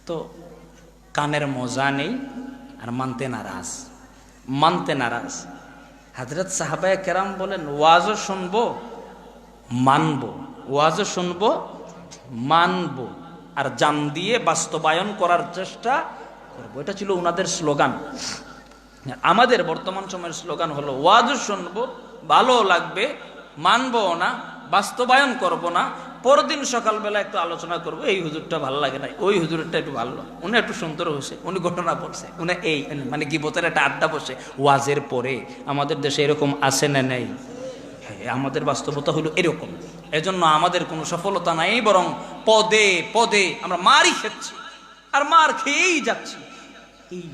তো কানের মজা নেই আর মানতে নারাজ। হযরত সাহাবায়ে কেরাম বলেন ওয়াজও শুনবো মানবো, ওয়াজও শুনবো মানবো, আর জান দিয়ে বাস্তবায়ন করার চেষ্টা করবো। এটা ছিল ওনাদের স্লোগান। আমাদের বর্তমান সময়ের স্লোগান হলো ওয়াজও শুনবো, ভালো লাগবে, মানবো না, বাস্তবায়ন করব না, পরদিন সকালবেলা একটু আলোচনা করব, এই হুজুরটা ভালো লাগে না, ওই হুজুরটা একটু ভালো, উনি একটু সুন্দর হয়েছে, উনি ঘটনা বলছে, উনি এই মানে কি বোধের একটা আড্ডা বসে ওয়াজের পরে। আমাদের দেশে এরকম আছে না নেই? হ্যাঁ, আমাদের বাস্তবতা হলো এরকম। এজন্য আমাদের কোনো সফলতা নাই, বরং পদে পদে আমরা মারই খেচ্ছি আর মার খেয়েই যাচ্ছি। এই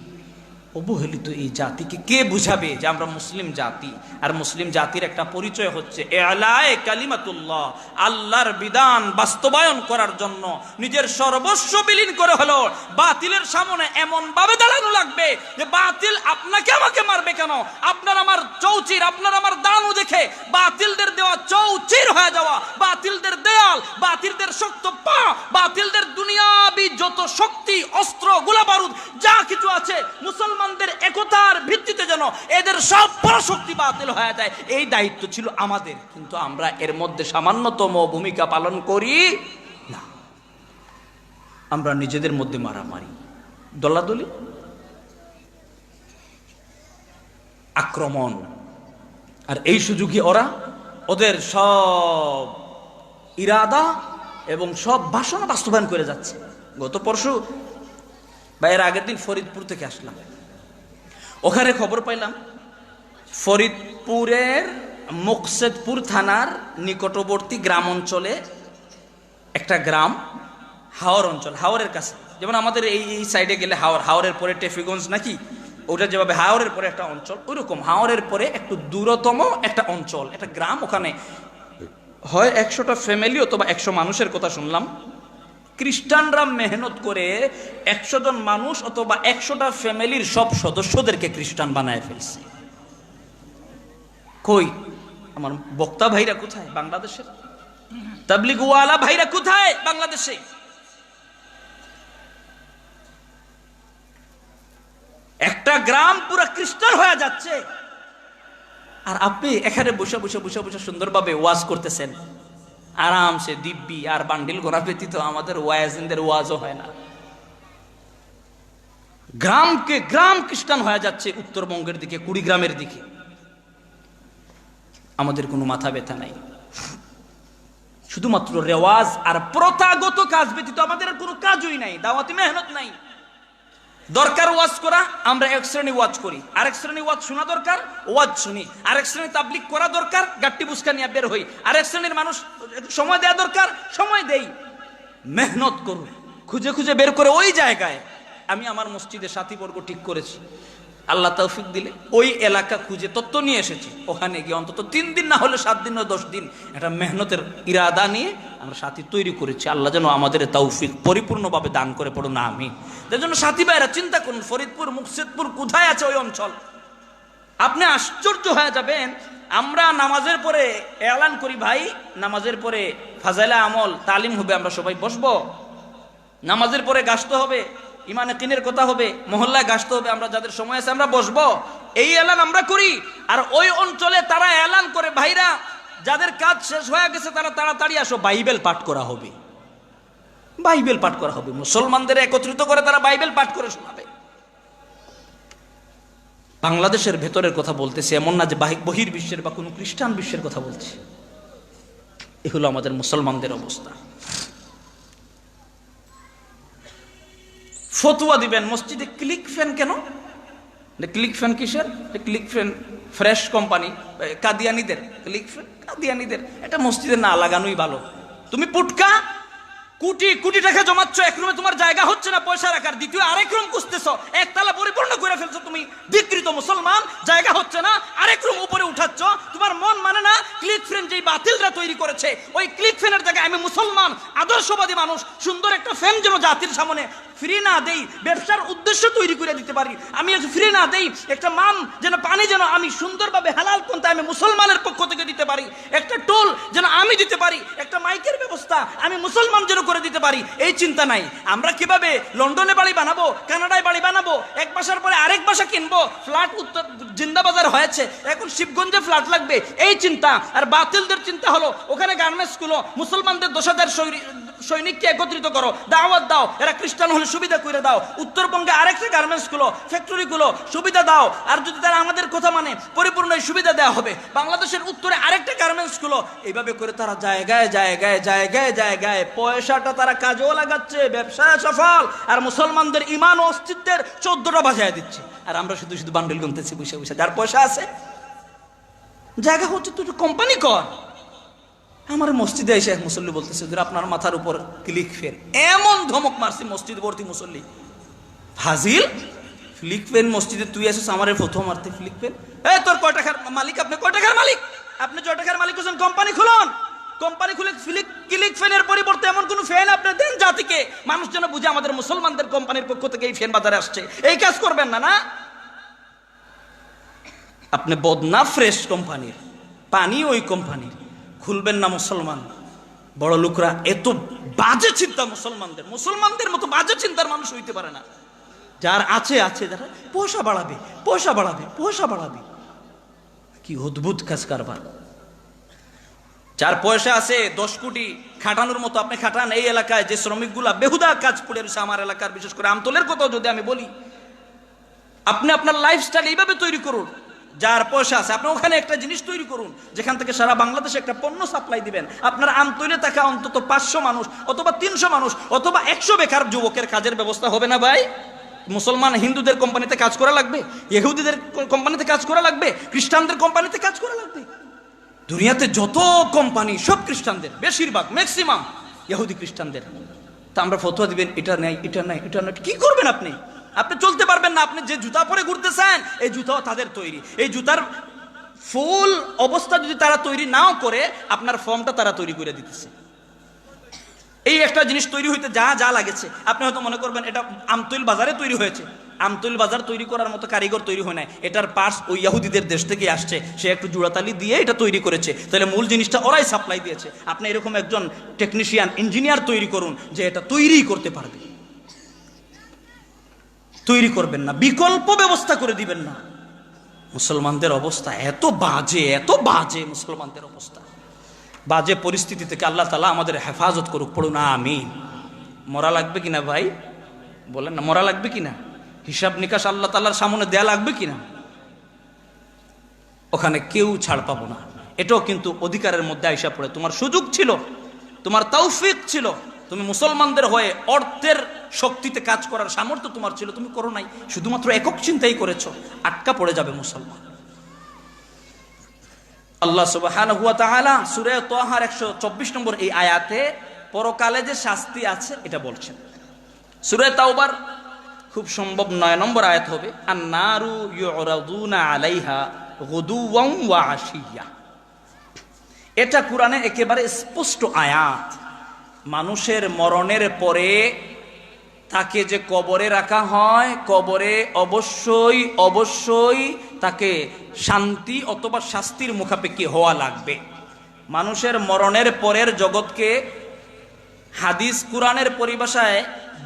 অবহেলিত এই জাতিকে কে বুঝাবে যে আমরা মুসলিম জাতি? আর মুসলিম জাতির একটা পরিচয় হচ্ছে ইলায়ে কালিমাতুল্লাহ, আল্লাহর বিধান বাস্তবায়ন করার জন্য নিজের সর্বস্ব বিলীন করে হলো বাতিলের সামনে এমন ভাবে দাঁড়ানো লাগবে যে বাতিল আপনাকে আমাকে মারবে কেন? আপনার আমার চৌচির, আপনার আমার দানু দেখে বাতিলদের দেওয়া চৌচির হয়ে যাওয়া, বাতিলদের দেয়াল, বাতিলদের শক্ত পা, বাতিলদের দুনিয়াবি যত শক্তি, অস্ত্র, গোলা বারুদ যা কিছু আছে, মুসলমানদের একতার ভিত্তিতে যেন এদের সব পরাশক্তি বাতিল হয়ে যায়, এই দায়িত্ব ছিল আমাদের। কিন্তু আমরা এর মধ্যে সামান্যতম ভূমিকা পালন করি না। আমরা নিজেদের মধ্যে মারামারি, দলাদলি, আক্রমণ, আর এই সুযোগে ওরা ওদের সব ইরাদা এবং সব বাসনা বাস্তবায়ন করে যাচ্ছে। গত পরশু বা এর আগের দিন ফরিদপুর থেকে আসলাম, ওখানে খবর পাইলাম ফরিদপুরের মুকসেদপুর থানার নিকটবর্তী গ্রাম অঞ্চলে একটা গ্রাম, হাওর অঞ্চল, হাওরের কাছে, যেমন আমাদের এই সাইডে গেলে হাওরের পরে টেফিগঞ্জ নাকি, ওটা যেভাবে হাওরের পরে একটা অঞ্চল, ওইরকম হাওরের পরে একটু দূরতম একটা অঞ্চল, একটা গ্রাম। ওখানে হয় 100টা ফ্যামিলি অথবা 100 মানুষের কথা শুনলাম। খ্রিস্টানরা মেহনত করে 100 জন মানুষ অথবা 100টা ফ্যামিলির সব সদস্যদেরকে খ্রিস্টান বানায় ফেলছে। কই আমার বক্তা ভাইরা কোথায়? বাংলাদেশের তাবলীগ ওয়ালা ভাইরা কোথায়? বাংলাদেশে। একটা গ্রাম পুরো খ্রিস্টান হয়ে যাচ্ছে, আর আপনি এখানে বসে বসে বসে বসে সুন্দরভাবে ওয়াজ করতেছেন আরামসে দিব্যি, আর বান্ডিল গোনা ব্যতীত আমাদের ওয়াজিনদের ওয়াজও হয় না। গ্রামকে গ্রাম খ্রিস্টান হয়ে যাচ্ছে, উত্তরবঙ্গের দিকে, কুড়িগ্রামের দিকে। আমাদের কোনো মাথা ব্যথা নাই, শুধুমাত্র রেওয়াজ আর প্রথাগত কাজ ব্যতীত আমাদের আর কোনো কাজই নাই, দাওয়াতি মেহনত নাই। দরকার ওয়াজ করা, আমরা এক শ্রেণী ওয়াজ করি, আরেক শ্রেণী ওয়াজ শোনা দরকার, ওয়াজ শুনি, আরেক শ্রেণী তাবলীগ করা দরকার, গাট্টি বুসকা নিয়ে বের হই, আরেক শ্রেণীর মানুষ সময় দেওয়া দরকার, সময় দেই। মেহনত করুন, খুঁজে খুঁজে বের করে ওই জায়গায়। আমি আমার মসজিদে সাথীবর্গ ঠিক করেছি, আল্লাহ তৌফিক দিলে ওই এলাকা খুঁজে তত্ত্ব নিয়ে এসেছি। ওখানে গিয়ে অন্তত 3 দিন না হলে 7 দিন না 10 দিন একটা মেহনতের ইরাদা নিয়ে আমরা সাথী তৈরি করেছি। আল্লাহ যেন আমাদের তৌফিক পরিপূর্ণভাবে দান করে, পড়ো না আমি। তার জন্য সাথী ভাইরা চিন্তা করুন, ফরিদপুর মুকসেদপুর কোথায় আছে ওই অঞ্চল? আপনি আশ্চর্য হয়ে যাবেন। আমরা নামাজের পরে এলান করি, ভাই নামাজের পরে ফাজাইলা আমল তালিম হবে, আমরা সবাই বসবো। নামাজের পরে গাছতে হবে, ইমানে কিনের কথা হবে, মহল্লায় গাছতে হবে, আমরা যাদের সময় আছে আমরা বসবো, এই এলান আমরা করি। আর ওই অঞ্চলে তারা এলান করে, ভাইরা যাদের কাজ শেষ হয়ে গেছে তারা তাড়াতাড়ি আসো, বাইবেল পাঠ করা হবে, বাইবেল পাঠ করা হবে। মুসলমানদের একত্রিত করে তারা বাইবেল পাঠ করে শোনাবে। বাংলাদেশের ভেতরের কথা বলতেছে, এমন না যে বহির বিশ্বের বা কোনো খ্রিস্টান বিশ্বের কথা বলছে। এ হলো আমাদের মুসলমানদের অবস্থা। ফতুয়া দিবেন মসজিদে ক্লিক ফ্যান কেন? ক্লিক ফ্যান কিসের? ক্লিক ফ্যান ফ্রেশ কোম্পানি, কাদিয়ানিদের ক্লিক ফ্যান, কাদিয়ানিদের। এটা মসজিদে না লাগানোই ভালো। তুমি পুটকা কোটি কোটি টাকা জমাচ্ছ, এক রুমে তোমার জায়গা হচ্ছে না পয়সা রাখার, দ্বিতীয় আরেক রুম খুঁজতেছো, একতলা পরিপূর্ণ করে ফেলছো তুমি, বিকৃত মুসলমান, জায়গা হচ্ছে না, আরেক রুম উপরে উঠাচ্ছ, তোমার মন মানে না ক্লিক ফ্রেন যেই বাতিলরা তৈরি করেছে, ওই ক্লিক ফ্যানের জায়গায় আমি মুসলমান আদর্শবাদী মানুষ সুন্দর একটা ফ্যান যেন জাতির সামনে ফ্রি না দেই, ব্যবসার উদ্দেশ্য তৈরি করে দিতে পারি, আমি ফ্রি না দেই, একটা মান যেন পানি যেন আমি সুন্দরভাবে হালাল পন্থা আমি মুসলমানের পক্ষ থেকে দিতে পারি, একটা টোল যেন আমি দিতে পারি, একটা মাইকের ব্যবস্থা আমি মুসলমান যেন করে দিতে পারি, এই চিন্তা নাই। আমরা কিভাবে লন্ডনে বাড়ি বানাবো, কানাডায় বাড়ি বানাবো, এক বাসার পরে আরেক বাসা কিনবো, ফ্ল্যাট উত্তর জিন্দাবাজার হয়েছে, এখন শিবগঞ্জে ফ্ল্যাট লাগবে, এই চিন্তা। আর বাতিলদের চিন্তা হলো ওখানে গার্মেন্টস গুলো, মুসলমানদের 10,000 সৈনিককে একত্রিত করো, দাওয়াত দাও, এরা খ্রিস্টান হলে সুবিধা করে দাও, উত্তরবঙ্গে আরেকটা গার্মেন্টস গুলো, ফ্যাক্টরি গুলো সুবিধা দাও, আর যদি তারা আমাদের কথা মানে পরিপূর্ণ সুবিধা দেওয়া হবে। বাংলাদেশের উত্তরে আরেকটা গার্মেন্টস গুলো, এইভাবে করে তারা জায়গায় জায়গায় জায়গায় জায়গায় পয়সাটা তারা কাজেও লাগাচ্ছে, ব্যবসায় সফল, আর মুসলমানদের ইমান ও অস্তিত্বের 14টা বাজায় দিচ্ছে, আর আমরা শুধু শুধু বান্ডেল গুনতেছি বসে বসে। যার পয়সা আছে, জায়গা হচ্ছে, তুই কোম্পানি কর। আমার মসজিদে এসে এক মুসল্লি বলতেছে, আপনার মাথার উপর ক্লিক ফেন, এমন ধমক মারছি মসজিদ ভর্তি মুসল্লি, ফাজিল, ফ্লিক পেন মসজিদে তুই আসিস আমার প্রথম মারতে ফ্লিক পেন, তোর কয় টাকার মালিক, আপনি কয় টাকার মালিক, আপনি 6 টাকার মালিক হচ্ছেন, কোম্পানি খুলুন, কোম্পানি খুলে ক্লিক ফ্যানের পরিবর্তে এমন কোন ফ্যান আপনি দেন জাতিকে, মানুষ যেন বুঝে আমাদের মুসলমানদের কোম্পানির পক্ষ থেকে এই ফ্যান বাজারে আসছে। এই কাজ করবেন না, না আপনি বদনা ফ্রেশ কোম্পানির পানি ওই কোম্পানির খুলবেন না। মুসলমান বড় লোকরা এত বাজে চিন্তা, মুসলমানদের মতো বাজে চিন্তার মানুষ হইতে পারে না। যার আছে আছে, যারা পয়সা বাড়াবে পয়সা বাড়াবে পয়সা বাড়াবে, কি অদ্ভুত কাজ কারবার। যার পয়সা আছে 10 কোটি খাটানোর মতো আপনি খাটান। এই এলাকায় যে শ্রমিকগুলা বেহুদা কাজ পড়ে রয়েছে, আমার এলাকার বিশেষ করে আমতলের কথাও যদি আমি বলি, আপনি আপনার লাইফস্টাইল এইভাবে তৈরি করুন। যার পয়সা আছে আপনি ওখানে একটা জিনিস তৈরি করুন, যেখান থেকে সারা বাংলাদেশে একটা পণ্য সাপ্লাই দিবেন। আপনার আমতলে থাকা অন্তত 500 মানুষ অথবা 300 মানুষ অথবা 100 বেকার যুবকের কাজের ব্যবস্থা হবে না ভাই? মুসলমান হিন্দুদের কোম্পানিতে কাজ করা লাগবে, ইহুদিদের কোম্পানিতে কাজ করা লাগবে, খ্রিস্টানদের কোম্পানিতে কাজ করা লাগবে। দুনিয়াতে যত কোম্পানি সব খ্রিস্টানদের, বেশিরভাগ ম্যাক্সিমাম ইহুদি খ্রিস্টানদের। তা আমরা ফতোয়া দিবেন এটা নাই এটা নাই এটা নাই, কি করবেন আপনি? আপনি চলতে পারবেন না। আপনি যে জুতা পরে ঘুরতেছেন এই জুতাও তাদের তৈরি, এই জুতার ফুল অবস্থা যদি তারা তৈরি নাও করে, আপনার ফর্মটা তারা তৈরি করে দিতেছে। এই একটা জিনিস তৈরি হইতে যা যা লাগেছে, আপনি হয়তো মনে করবেন এটা আমতৈল বাজারে তৈরি হয়েছে। আমতৈল বাজার তৈরি করার মতো কারিগর তৈরি হয় না, এটার পার্টস ওই ইহুদিদের দেশ থেকে আসছে, সে একটু জোড়াতালি দিয়ে এটা তৈরি করেছে, তাহলে মূল জিনিসটা ওরাই সাপ্লাই দিয়েছে। আপনি এরকম একজন টেকনিশিয়ান ইঞ্জিনিয়ার তৈরি করুন যে এটা তৈরি করতে পারবে। তৈরি করবেন না, বিকল্প ব্যবস্থা করে দিবেন না। মুসলমানদের অবস্থা এত বাজে, এত বাজে, মুসলমানদের অবস্থা বাজে। পরিস্থিতি থেকে আল্লাহ তাআলা আমাদের হেফাজত করুক, পড়ুন আমিন। মরা লাগবে কিনা ভাই বলেন না, মরা লাগবে কিনা? হিসাব নিকাশ আল্লাহ তাআলার সামনে দেয়া লাগবে কিনা? ওখানে কেউ ছাড় পাবো না। এটাও কিন্তু অধিকারের মধ্যে আইসা পড়ে। তোমার সুযোগ ছিল, তোমার তৌফিক ছিল, তুমি মুসলমানদের হয়ে অর্থের শক্তিতে কাজ করার সামর্থ্য তোমার ছিল, তুমি করো নাই, শুধুমাত্র একক চিন্তাই করেছো, আটকা পড়ে যাবে মুসলমান। আল্লাহ সুবহানাহু ওয়া তাআলা সূরা তাহার 124 নম্বর এই আয়াতে পরকালে যে শাস্তি আছে এটা বলছেন। সূরা তাওবার খুব সম্ভব 9 নম্বর আয়াত হবে, আন-নারু ইউরাদুনা আলাইহা গুদুওয়ান ওয়া আশিয়া। এটা কোরআনে একেবারে স্পষ্ট আয়াত। মানুষের মরণের পরে তাকে যে কবরে রাখা হয়, কবরে অবশ্যই অবশ্যই তাকে শান্তি অথবা শাস্তির মুখাপেক্ষী হওয়া লাগবে। মানুষের মরণের পরের জগৎকে হাদিস কোরআনের পরিভাষায়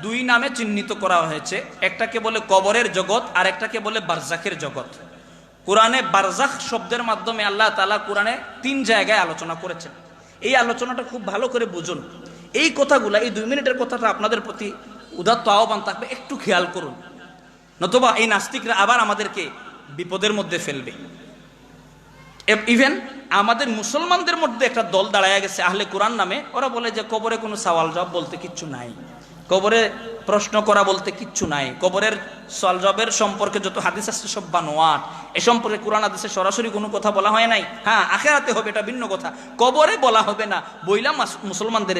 2 নামে চিহ্নিত করা হয়েছে। একটাকে বলে কবরের জগৎ, আর একটাকে বলে বারজাখের জগৎ। কোরআনে বারজাখ শব্দের মাধ্যমে আল্লাহ তাআলা কোরআনে 3 জায়গায় আলোচনা করেছেন। এই আলোচনাটা খুব ভালো করে বুঝুন। এই কথাগুলা, এই 2 মিনিটের কথাটা আপনাদের প্রতি উদাত্ত আহ্বান থাকবে, একটু খেয়াল করুন, নতুবা এই নাস্তিকরা আবার আমাদেরকে বিপদের মধ্যে ফেলবে। ইভেন আমাদের মুসলমানদের মধ্যে একটা দল দাঁড়ায় গেছে আহলে কোরআন নামে। ওরা বলে যে কবরে কোনো সওয়াল জবাব বলতে কিচ্ছু নাই, কবরে প্রশ্ন করা বলতে কিচ্ছু নাই, কবরের সওয়াল জবাবের সম্পর্কে যত হাদিস আছে সব বানোয়াট, এ সম্পর্কে কোরআন হাদিসে সরাসরি কোনো কথা বলা হয় নাই। হ্যাঁ, আখিরাতে হবে, এটা ভিন্ন কথা, কবরে বলা হবে না বইলা মুসলমানদের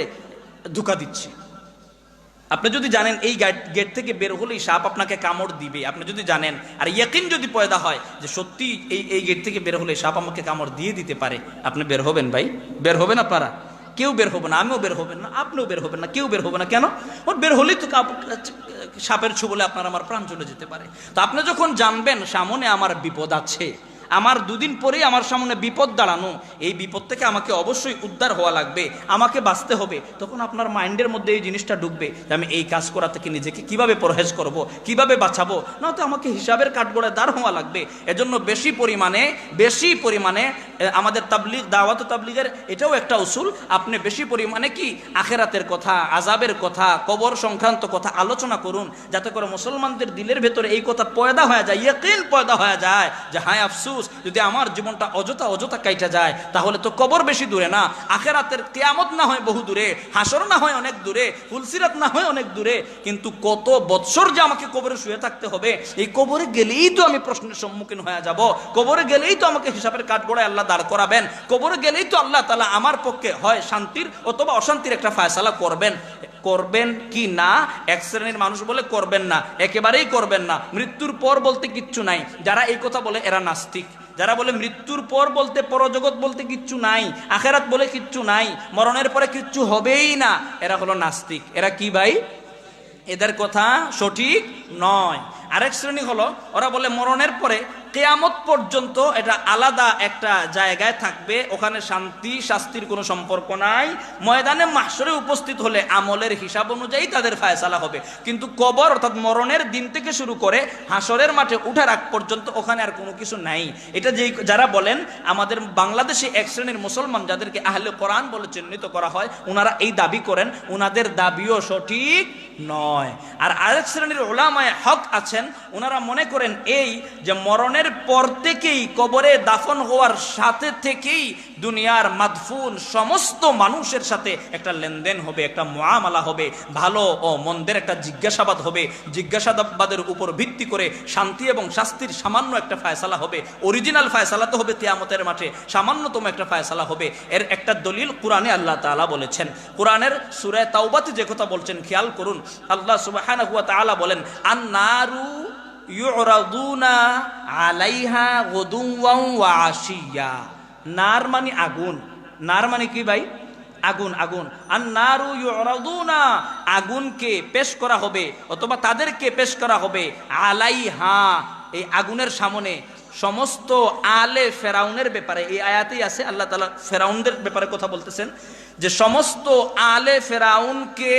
ধোঁকা দিচ্ছে। আপনি যদি জানেন এই গেট থেকে বের হলেই সাপ আপনাকে কামড় দিবে, আপনি যদি জানেন আর ইয়াকিন যদি পয়দা হয় যে সত্যি এই গেট থেকে বের হলে সাপ আমাকে কামড় দিয়ে দিতে পারে, আপনি বের হবেন ভাই? বের হবেন আপনারা? কেউ বের হবে না, আমিও বের হবেন না, আপনিও বের হবেন না, কেউ বের হবে না। কেন? ওর বের হলেই তো সাপের ছোবলে আপনার আমার প্রাণ চলে যেতে পারে। তো আপনি যখন জানবেন সামনে আমার বিপদ আছে, আমার দুদিন পরেই আমার সামনে বিপদ দাঁড়ানো, এই বিপদ থেকে আমাকে অবশ্যই উদ্ধার হওয়া লাগবে, আমাকে বাঁচতে হবে, তখন আপনার মাইন্ডের মধ্যে এই জিনিসটা ঢুকবে যে আমি এই কাজ করা থেকে নিজেকে কিভাবে পরহেজ করব, কিভাবে বাঁচাবো, না তো আমাকে হিসাবের কাঠগড়ায় দাঁড় হওয়া লাগবে। এজন্য বেশি পরিমাণে আমাদের তাবলিগ, দাওয়াত তাবলিগের এটাও একটা উসুল, আপনি বেশি পরিমাণে কি আখেরাতের কথা, আযাবের কথা, কবর সংক্রান্ত কথা আলোচনা করুন, যাতে করে মুসলমানদের দিলের ভেতরে এই কথা পয়দা হয়ে যায়, ইয়াকিন পয়দা হয়ে যায় যে হায় আফসোস, যদি আমার জীবনটা অযথা কাইটা যায় তাহলে তো কবর বেশি দূরে না, আখেরাতের কিয়ামত না হয় বহু দূরে, হাসর না হয় অনেক দূরে, ফুলসিরাত না হয় অনেক দূরে, কিন্তু কত বৎসর যে আমাকে কবরে শুয়ে থাকতে হবে, এই কবরে গেলেই তো আমি প্রশ্নের সম্মুখীন হয়ে যাব, কবরে গেলেই তো আমাকে হিসাবের কাঠগড়ায় আল্লাহ দাঁড় করাবেন, কবরে গেলেই তো আল্লাহ তাআলা আমার পক্ষে হয় শান্তির অথবা অশান্তির একটা ফয়সালা করবেন কি না। এক শ্রেণীর মানুষ বলে করবেন না, একেবারেই করবেন না, মৃত্যুর পর বলতে কিচ্ছু নাই। যারা এই কথা বলে এরা নাস্তিক। যারা বলে মৃত্যুর পর বলতে পরজগৎ বলতে কিচ্ছু নাই, আখেরাত বলে কিচ্ছু নাই, মরণের পরে কিচ্ছু হবেই না, এরা হলো নাস্তিক। এরা কি ভাই? এদের কথা সঠিক নয়। আরেক শ্রেণী হলো ওরা বলে মরণের পরে কিয়ামত পর্যন্ত এটা আলাদা একটা জায়গায় থাকবে, ওখানে শান্তি শাস্তির কোনো সম্পর্ক নাই, ময়দানে মাহশরে উপস্থিত হলে আমলের হিসাব অনুযায়ী তাদের ফায়সালা হবে, কিন্তু কবর অর্থাৎ মরণের দিন থেকে শুরু করে হাসরের মাঠে উঠার আগ পর্যন্ত ওখানে আর কোনো কিছু নাই। এটা যারা বলেন, আমাদের বাংলাদেশে এক শ্রেণীর মুসলমান যাদেরকে আহলে কোরআন বলে চিহ্নিত করা হয়, ওনারা এই দাবি করেন, ওনাদের দাবিও সঠিক নয়। আর আরেক শ্রেণীর উলামায়ে হক আছেন, ওনারা মনে করেন এই যে মরণের পর থেকেই কবরে দাফন হওয়ার সাথে থেকেই দুনিয়ার মাদফুন সমস্ত মানুষের সাথে একটা লেনদেন হবে, একটা মুআমালা হবে, ভালো ও মন্দের একটা জিজ্ঞাসাবাদ হবে, জিজ্ঞাসাবাদের উপর ভিত্তি করে শান্তি এবং শাস্তির সামান্য একটা ফায়সালা হবে। অরিজিনাল ফায়সালা তো হবে কিয়ামতের মাঠে, সামান্যতম একটা ফায়সালা হবে। এর একটা দলিল কোরআনে আল্লাহ তাআলা বলেছেন। কোরআনের সূরা তাওবাতে যে কথা বলছেন খেয়াল করুন, আল্লাহ সুবহানাহু ওয়া তাআলা বলেন আন-নারু ইউরাদুনা আলাইহা গুদুওয়ান ওয়া আশিয়া। নার মানে আগুন, নার মানে কি ভাই? আগুন। আন-নারু ইউরাদুনা, আগুনকে পেশ করা হবে অথবা তাদেরকে পেশ করা হবে, আলাইহা, এই আগুনের সামনে। সমস্ত আলে ফেরাউনের ব্যাপারে এই আয়াতেই আছে, আল্লাহ তাআলা ফেরাউনদের ব্যাপারে কথা বলতেছেন যে সমস্ত আলে ফেরাউনকে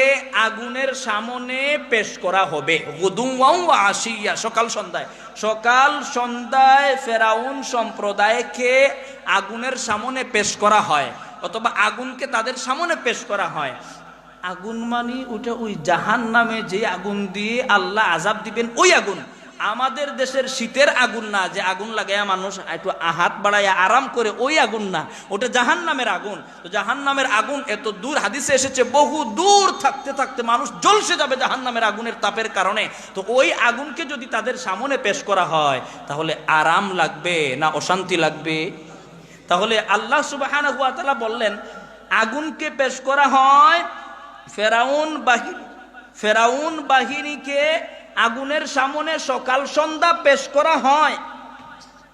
আগুনের সামনে পেশ করা হবে, গুদুওয়ান ওয়া আশিয়া, সকাল সন্ধ্যায় ফেরাউন সম্প্রদায়কে আগুনের সামনে পেশ করা হয় অথবা আগুনকে তাদের সামনে পেশ করা হয়। আগুন মানে ওটা ওই জাহান্নামে যে আগুন দিয়ে আল্লাহ আযাব দিবেন ওই আগুন, আমাদের দেশের শীতের আগুন না, যে আগুন লাগায়া মানুষ একটু হাত বাড়াইয়া আরাম করে, ওই আগুন না, ওটা জাহান্নামের আগুন। তো জাহান্নামের আগুন এত দূর, হাদিসে এসেছে বহু দূর থাকতে থাকতে মানুষ জ্বলসে যাবে জাহান্নামের আগুনের তাপের কারণে। তো ওই আগুনকে যদি তাদের সামনে পেশ করা হয় তাহলে আরাম লাগবে না অশান্তি লাগবে? তাহলে আল্লাহ সুবহানাহু ওয়া তাআলা বললেন আগুনকে পেশ করা হয়, ফেরাউন বাহিনীকে আগুনের সামনে সকাল সন্ধ্যা পেশ করা হয়।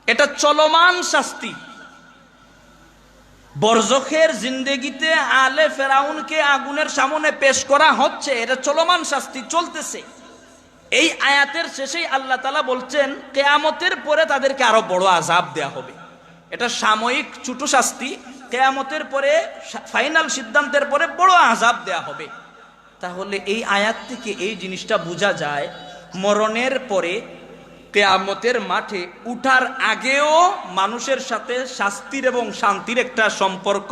এটা চলমান শাস্তি। বরজখের জিন্দেগিতে আলে ফেরাউনকে আগুনের সামনে পেশ করা হচ্ছে, এটা চলমান শাস্তি চলতেছে। এই আয়াতের শেষেই আল্লাহ তাআলা বলছেন কিয়ামতের পরে তাদেরকে আরো বড় আযাব দেয়া হবে। এটা সাময়িক ছোট শাস্তি, কিয়ামতের পরে ফাইনাল সিদ্ধান্তের পরে বড় আযাব দেয়া হবে। তাহলে এই আয়াত থেকে এই জিনিসটা বোঝা যায়, মরণের পরে কিয়ামতের মাঠে উঠার আগেও মানুষের সাথে শাস্তির এবং শান্তির একটা সম্পর্ক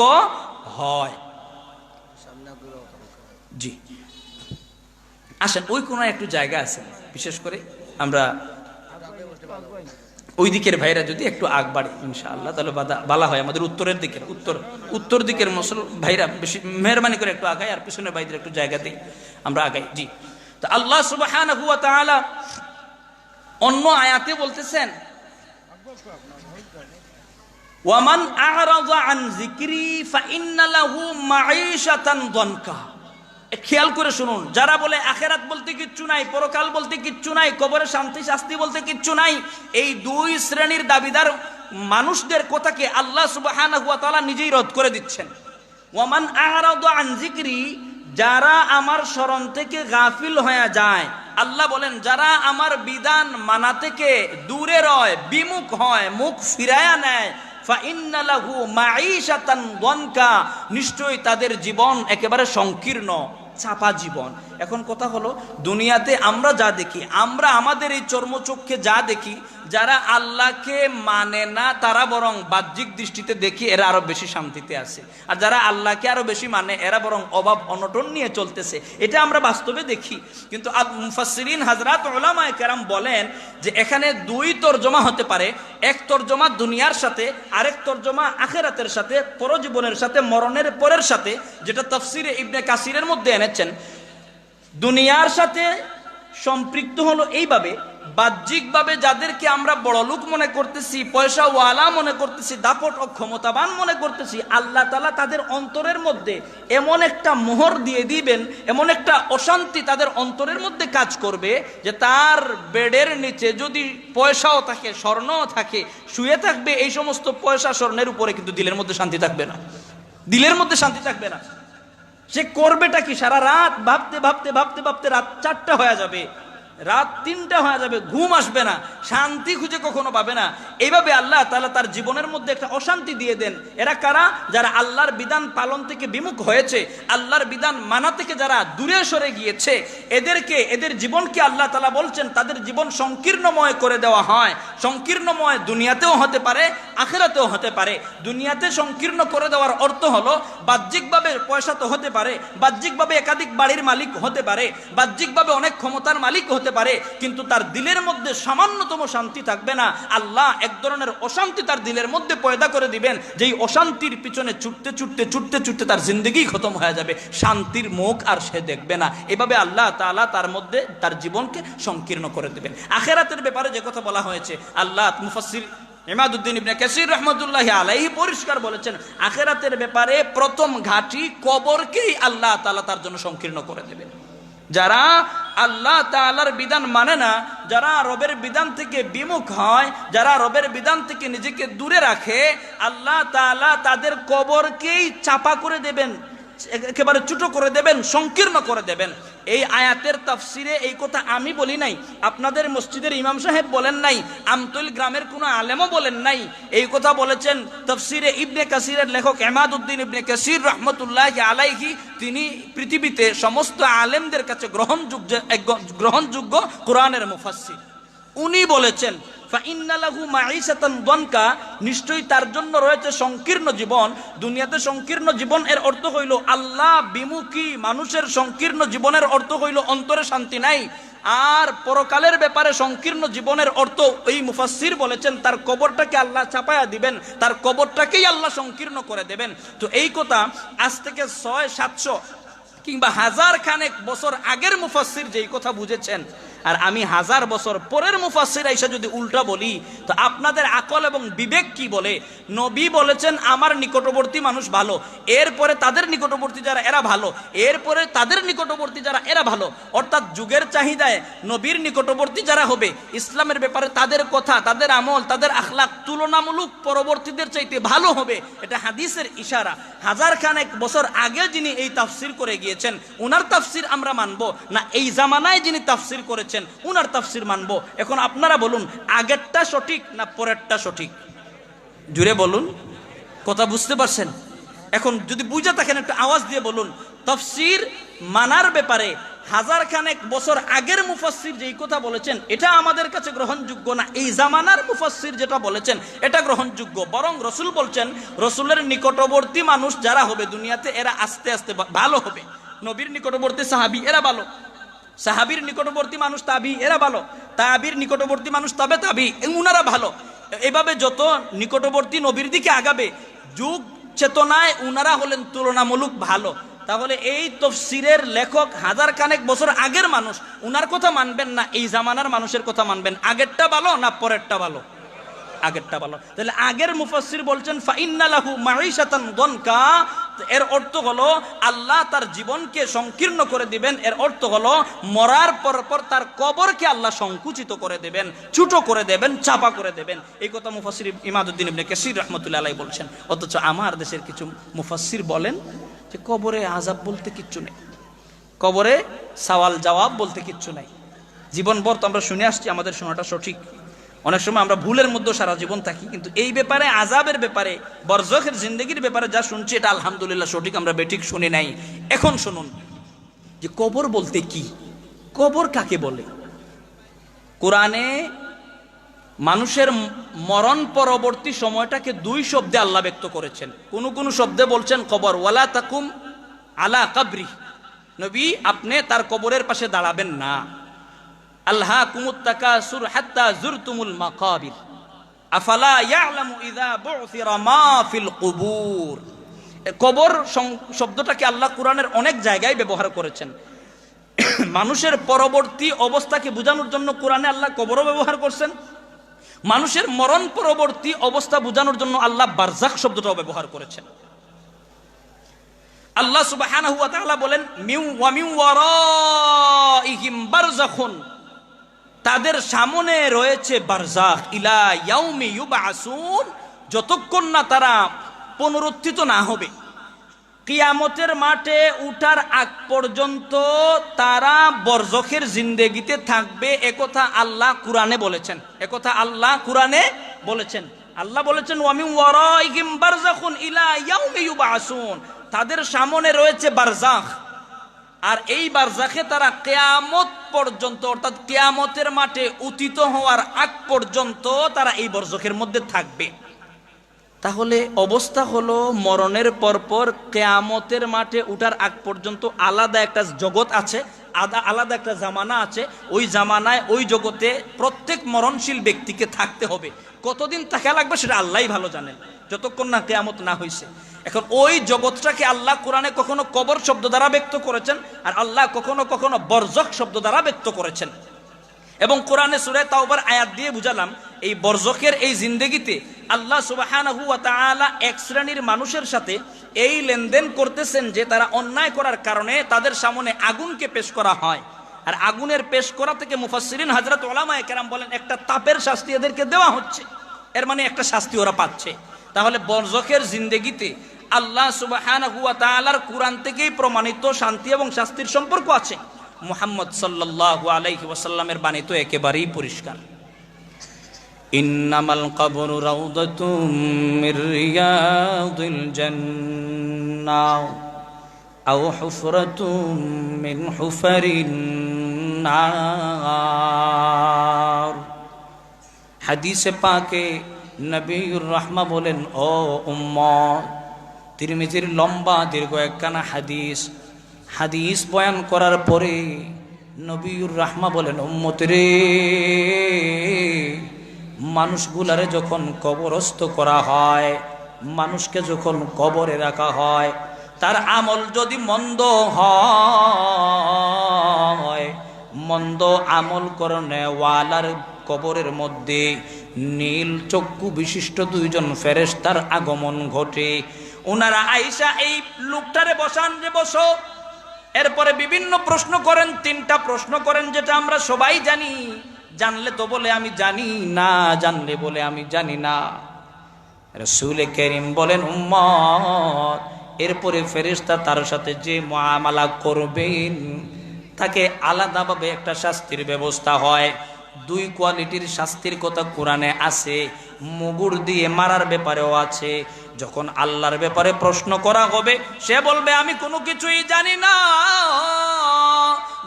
হয়। জি আসেন, ওই কোন একটু জায়গা আছে, বিশেষ করে আমরা ওই দিকের ভাইরা যদি একটু আগ বাড়ে ইনশাআল্লাহ তাহলে বালা হয়। আমাদের উত্তরের দিকের উত্তর দিকের ভাইরা বেশি মেহরবানি করে একটু আগায়, আর পিছনের ভাইদের একটু জায়গা দিই, আমরা আগাই। জি, তো আল্লাহ সুবহানাহু ওয়া তাআলা অন্য আয়াতে বলতেছেন ওয়ামান আ'রাযা আন যিকরি ফাইন্না লাহু মাঈশাতান দনকা। খেয়াল করে শুনুন, যারা বলে আখেরাত বলতে কিচ্ছু নাই, পরকাল বলতে কিচ্ছু নাই, কবরে শান্তি শাস্তি বলতে কিচ্ছু নাই, এই দুই শ্রেণীর দাবিদার মানুষদের কথাকে আল্লাহ সুবহানাহু ওয়া তাআলা নিজেই রদ করে দিচ্ছেন। ওয়ামান আ'রাদা আন যিকরি, যারা আমার স্মরণ থেকে গাফিল হয়ে যায়, আল্লাহ বলেন যারা আমার বিধান মানা থেকে দূরে রয়, বিমুখ হয়, মুখ ফিরায়া নেয়, ফাইন্না লাহু মাঈশাতান দনকা, নিশ্চয়ই তাদের জীবন একেবারে সংকীর্ণ, চাপা জীবন। এখন কথা হলো, দুনিয়াতে আমরা যা দেখি, আমরা আমাদের এই চর্মচক্ষে যা দেখি, যারা আল্লাহকে মানে না তারা বরং বাহ্যিক দৃষ্টিতে দেখি এরা আরো বেশি শান্তিতে আছে, আর যারা আল্লাহকে আরো বেশি মানে এরা বরং অভাব অনটন নিয়ে চলতেছে। এটা আমরা বাস্তবে দেখি। কিন্তু মুফাসসিরিন হযরত উলামায়ে কেরাম বলেন যে এখানে দুই তরজমা হতে পারে, এক তরজমা দুনিয়ার সাথে, আরেক তরজমা আখিরাতের সাথে, পরজীবনের সাথে, মরণের পরের সাথে, যেটা তাফসিরে ইবনে কাসিরের মধ্যে এনেছেন। দুনিয়ার সাথে সম্পৃক্ত হলো এইভাবে, বাহ্যিকভাবে যাদেরকে আমরা বড় লোক মনে করতেছি, পয়সাওয়ালা মনে করতেছি, দাপট ও ক্ষমতাবান মনে করতেছি, আল্লাহ তাআলা তাদের অন্তরের মধ্যে এমন একটা মোহর দিয়ে দিবেন, এমন একটা অশান্তি তাদের অন্তরের মধ্যে কাজ করবে যে তার বেডের নিচে যদি পয়সাও থাকে, স্বর্ণও থাকে, শুয়ে থাকবে, এই সমস্ত পয়সা স্বর্ণের উপরে, কিন্তু দিলের মধ্যে শান্তি থাকবে না, দিলের মধ্যে শান্তি থাকবে না। সে করবেটা কি? সারা রাত ভাবতে ভাবতে ভাবতে ভাবতে রাত 4টা হয়ে যাবে, রাত 3টা হয়ে যাবে, ঘুম আসবে না, শান্তি খুঁজে কখনো পাবে না। এইভাবে আল্লাহ তাআলা তার জীবনের মধ্যে একটা অশান্তি দিয়ে দেন। এরা কারা? যারা আল্লাহর বিধান পালন থেকে বিমুখ হয়েছে, আল্লাহর বিধান মানা থেকে যারা দূরে সরে গিয়েছে, এদেরকে, এদের জীবনকে আল্লাহ তাআলা বলছেন তাদের জীবন সংকীর্ণময় করে দেওয়া হয়। সংকীর্ণময় দুনিয়াতেও হতে পারে, আখিরাতেও হতে পারে। দুনিয়াতে সংকীর্ণ করে দেওয়ার অর্থ হলো বাহ্যিকভাবে পয়সা তো হতে পারে, বাহ্যিকভাবে একাধিক বাড়ির মালিক হতে পারে, বাহ্যিকভাবে অনেক ক্ষমতার মালিক হতে পারে, কিন্তু তার দিলের মধ্যে সামান্যতম শান্তি থাকবে না। আল্লাহ এক ধরনের অশান্তি তার দিলের মধ্যে পয়দা করে দিবেন, যেই অশান্তির পিছনে ছুটতে ছুটতে ছুটতে ছুটতে তার জিন্দগি খতম হয়ে যাবে, শান্তির মুখ আর সে দেখবে না। এভাবে আল্লাহ তাআলা তার মধ্যে তার জীবনকে সংকীর্ণ করে দেবেন। আখিরাতের ব্যাপারে যে কথা বলা হয়েছে, আল্লাহ মুফাসসির ইমাদউদ্দিন ইবনে কাসির রাহমাতুল্লাহি আলাইহি পরিষ্কার বলেছেন, আখিরাতের ব্যাপারে প্রথম ঘাঁটি কবরকেই আল্লাহ তাআলা তার জন্য সংকীর্ণ করে দেবেন। যারা আল্লাহ তাআলার বিধান মানে না, যারা রবের বিধান থেকে বিমুখ হয়, যারা রবের বিধান থেকে নিজেকে দূরে রাখে, আল্লাহ তাআলা তাদের কবরকেই চাপা করে দেবেন, একেবারে ছোট করে দেবেন, সংকীর্ণ করে দেবেন। এই আয়াতের তাফসিরে এই কথা আমি বলি নাই, আপনাদের মসজিদের ইমাম সাহেব বলেন নাই, আমতল গ্রামের কোনো আলেমও বলেন নাই। এই কথা বলেছেন তাফসিরে ইবনে কাসিরের লেখক ইমাদউদ্দিন ইবনে কাসির রাহমাতুল্লাহি আলাইহি। তিনি পৃথিবীতে সমস্ত আলেমদের কাছে গ্রহণযোগ্য কোরআনের মুফাসসির। উনি বলেছেন ফাইন্না লাহু মাঈশাতান দনকা, নিশ্চয়ই তার জন্য রয়েছে সংকীর্ণ জীবন। দুনিয়াতে সংকীর্ণ জীবন এর অর্থ হইল আল্লাহ বিমুখী মানুষের সংকীর্ণ জীবনের অর্থ হইল অন্তরে শান্তি নাই। আর পরকালের ব্যাপারে সংকীর্ণ জীবনের অর্থ এই মুফাসসির বলেছেন তার কবরটাকে আল্লাহ চাপায়া দিবেন, তার কবরটাকেই আল্লাহ সংকীর্ণ করে দেবেন। তো এই কথা আজ থেকে 600-700 কিংবা 1000 খানেক বছর আগের মুফাসসির যেই কথা বুঝেছেন, আর আমি 1000 বছর পরের মুফাসসির আইসা যদি উল্টা বলি, তো আপনাদের আকল এবং বিবেক কি বলে? নবী বলেছেন আমার নিকটবর্তী মানুষ ভালো, এরপরে তাদের নিকটবর্তী যারা এরা ভালো, এরপরে তাদের নিকটবর্তী যারা এরা ভালো। অর্থাৎ যুগের চাহিদায় নবীর নিকটবর্তী যারা হবে, ইসলামের ব্যাপারে তাদের কথা, তাদের আমল, তাদের আখলাক তুলনামূলক পরবর্তীদের চাইতে ভালো হবে। এটা হাদিসের ইশারা। 1000 খানেক বছর আগে যিনি এই তাফসির করে গিয়েছেন, উনার তাফসির আমরা মানবো না এই জামানায় যিনি তাফসির করেছেন উনার তাফসির মানবো? এখন আপনারা বলুন, আগেরটা সঠিক না পরেরটা সঠিক? জুড়ে বলুন, কথা বুঝতে পারছেন? এখন যদি বুঝে থাকেন একটু আওয়াজ দিয়ে বলুন। তাফসির মানার ব্যাপারে 1000 খানেক বছর আগের মুফাসসির যেই কথা বলেছেন এটা আমাদের কাছে গ্রহণযোগ্য না, এই জামানার মুফাসসির যেটা বলেছেন এটা গ্রহণযোগ্য। বরং রসুল বলছেন রসুলের নিকটবর্তী মানুষ যারা হবে দুনিয়াতে এরা আস্তে আস্তে ভালো হবে। নবীর নিকটবর্তী সাহাবী এরা ভালো, সাহাবীর নিকটবর্তী মানুষ তাবি এরা ভালো, তাবির নিকটবর্তী মানুষ তবে তাবি উনারা ভালো। এভাবে যত নিকটবর্তী নবীর দিকে আগাবে যুগ চেতনায় উনারা হলেন তুলনামূলক ভালো। তাহলে এই তাফসীরের লেখক 1000 খানেক বছর আগের মানুষ, উনার কথা মানবেন না এই জামানার মানুষের কথা মানবেন? আগেরটা ভালো না পরেরটা ভালো? আগেরটা ভালো। তাহলে আগের মুফাসসির বলছেন ফাইন্না লাহু মাঈশাতান দনকা, এর অর্থ হলো আল্লাহ তার জীবনকে সংকীর্ণ করে দিবেন, এর অর্থ হলো মরার পর তার কবরকে আল্লাহ সংকুচিত করে দেবেন, ছোট করে দেবেন, চাপা করে দেবেন। এই কথা মুফাসসির ইমাদউদ্দিন ইবনে কাসির রাহমাতুল্লাহ আলাইহি বলছেন। অথচ আমার দেশের কিছু মুফাসসির বলেন যে কবরে আযাব বলতে কিচ্ছু নেই, কবরে সওয়াল জবাব বলতে কিচ্ছু নাই। জীবনভর তো আমরা শুনে আসছি, আমাদের শোনাটা সঠিক। অনেক সময় আমরা ভুলের মধ্যে সারা জীবন থাকি, কিন্তু এই ব্যাপারে, আযাবের ব্যাপারে, বরজখের জিন্দেগির ব্যাপারে যা শুনছি এটা আলহামদুলিল্লাহ সঠিক, আমরা বেঠিক শুনি নাই। এখন শুনুন যে কবর বলতে কি, কবর কাকে বলে। কোরআনে মানুষের মরণ পরবর্তী সময়টাকে দুই শব্দে আল্লাহ ব্যক্ত করেছেন। কোন কোন শব্দে বলছেন কবর, ওয়ালা তাকুম আলা কবরি, নবী আপনি তার কবরের পাশে দাঁড়াবেন না। আলহাকুমুত তাকাসুর হাত্তা যুরতুমুল মাকাবির আফালা ইয়ালামু ইযা বু'থিরা মা ফিল কুবুর। কবর শব্দটাকে আল্লাহ কোরআনের অনেক জায়গায় ব্যবহার করেছেন। মানুষের পরবর্তী অবস্থাকে বোঝানোর জন্য কোরআনে আল্লাহ কবরও ব্যবহার করছেন। মানুষের মরণ পরবর্তী অবস্থা বোঝানোর জন্য আল্লাহ বারজাখ শব্দটাও ব্যবহার করেছেন। আল্লাহ সুবহানাহু ওয়া তাআলা বলেন মিন ওয়ারাইহিম বারযাখুন, তাদের সামনে রয়েছে বারজাখ, ইলা ইয়াউমি ইউবআসুন, যতক্ষণ না তারা পুনরুত্থিত না হবে, কিয়ামতের মাঠে উঠার আগ পর্যন্ত তারা বরজখের জিন্দেগিতে থাকবে। একথা আল্লাহ কুরআনে বলেছেন, একথা আল্লাহ কুরআনে বলেছেন। আল্লাহ বলেছেন ওয়া মিন ওয়ারাইহিম বারযাখুন ইলা ইয়াউমি ইউবআসুন, তাদের সামনে রয়েছে বারজাখ, আর এই বারজাখে তারা কিয়ামত পর্যন্ত, অর্থাৎ কিয়ামতের মাঠে উত্থিত হওয়ার আগ পর্যন্ত তারা এই বরজখের মধ্যে থাকবে। তাহলে অবস্থা হলো মরণের পরপর কিয়ামতের মাঠে উঠার আগ পর্যন্ত আলাদা একটা জগৎ আছে, আলাদা একটা জামানা আছে। ওই জামানায়, ওই জগতে প্রত্যেক মরণশীল ব্যক্তিকে থাকতে হবে। কতদিন থাকা লাগবে সেটা আল্লাহই ভালো জানেন, যতক্ষণ না কিয়ামত না হয়েছে। এখন ওই জগৎটাকে আল্লাহ কোরআনে কখনো কবর শব্দ দ্বারা ব্যক্ত করেছেন, আর আল্লাহ কখনো কখনো বরজখ শব্দ দ্বারা ব্যক্ত করেছেন। এবং কোরআনে সূরা তাওবার আয়াত দিয়ে বুঝালাম, এই বরজখের এই জিন্দেগিতে আল্লাহ সুবহানাহু ওয়া তাআলা এক শ্রেণীর মানুষের সাথে এই লেনদেন করতেছেন যে তারা অন্যায় করার কারণে তাদের সামনে আগুনকে পেশ করা হয়। আর আগুনের পেশ করা থেকে মুফাসসিরিন হযরত উলামায়ে কেরাম বলেন একটা তাপের শাস্তি এদেরকে দেওয়া হচ্ছে, এর মানে একটা শাস্তি ওরা পাচ্ছে। তাহলে বরজখের জিন্দেগিতে আল্লাহ সুবহানাহু ওয়া তাআলার কুরআন থেকেই প্রমাণিত শান্তি এবং শাস্তির সম্পর্ক আছে। মুহাম্মদ সাল্লাল্লাহু আলাইহি ওয়াসাল্লামের বাণী তো একেবারেই পরিষ্কার। ইন্নামাল কবরু রাউদাতুম মির রিয়াদিল জান্নাহ আও হুফরাতুম মিন হুফারিন নার। হাদিসে পাকে নবীর রাহমা বলেন, ও উম্মত, তিরমিজির লম্বা দীর্ঘ একখানা হাদিস বয়ান করার পরে নবীর রাহমা বলেন, উম্মত রে, মানুষগুলারে যখন কবরস্থ করা হয়, মানুষকে যখন কবরে রাখা হয়, তার আমল যদি মন্দ হয়, মন্দ আমল করনে ওয়ালার কবরের মধ্যে নীল চক্ষু বিশিষ্ট দুইজন ফেরেশতার আগমন ঘটে। ওনারা আয়েশা এই লোকটারে বসান, যে বসো। এরপরে বিভিন্ন প্রশ্ন করেন, 3টা প্রশ্ন করেন, যেটা আমরা সবাই জানি। জানলে তো বলে আমি জানি না, জানলে বলে আমি জানি না। রাসূল কারীম বলেন, উম্মত, এরপরে ফেরেশতা তার সাথে যে মুআমালা করবেন তাকে আলাদাভাবে একটা শাস্তির ব্যবস্থা হয়। 2 কোয়ালিটির শাস্তির কথা কোরআনে আছে, মুগুর দিয়ে মারার ব্যাপারেও আছে। যখন আল্লাহর ব্যাপারে প্রশ্ন করা হবে, সে বলবে আমি কোনো কিছুই জানি না।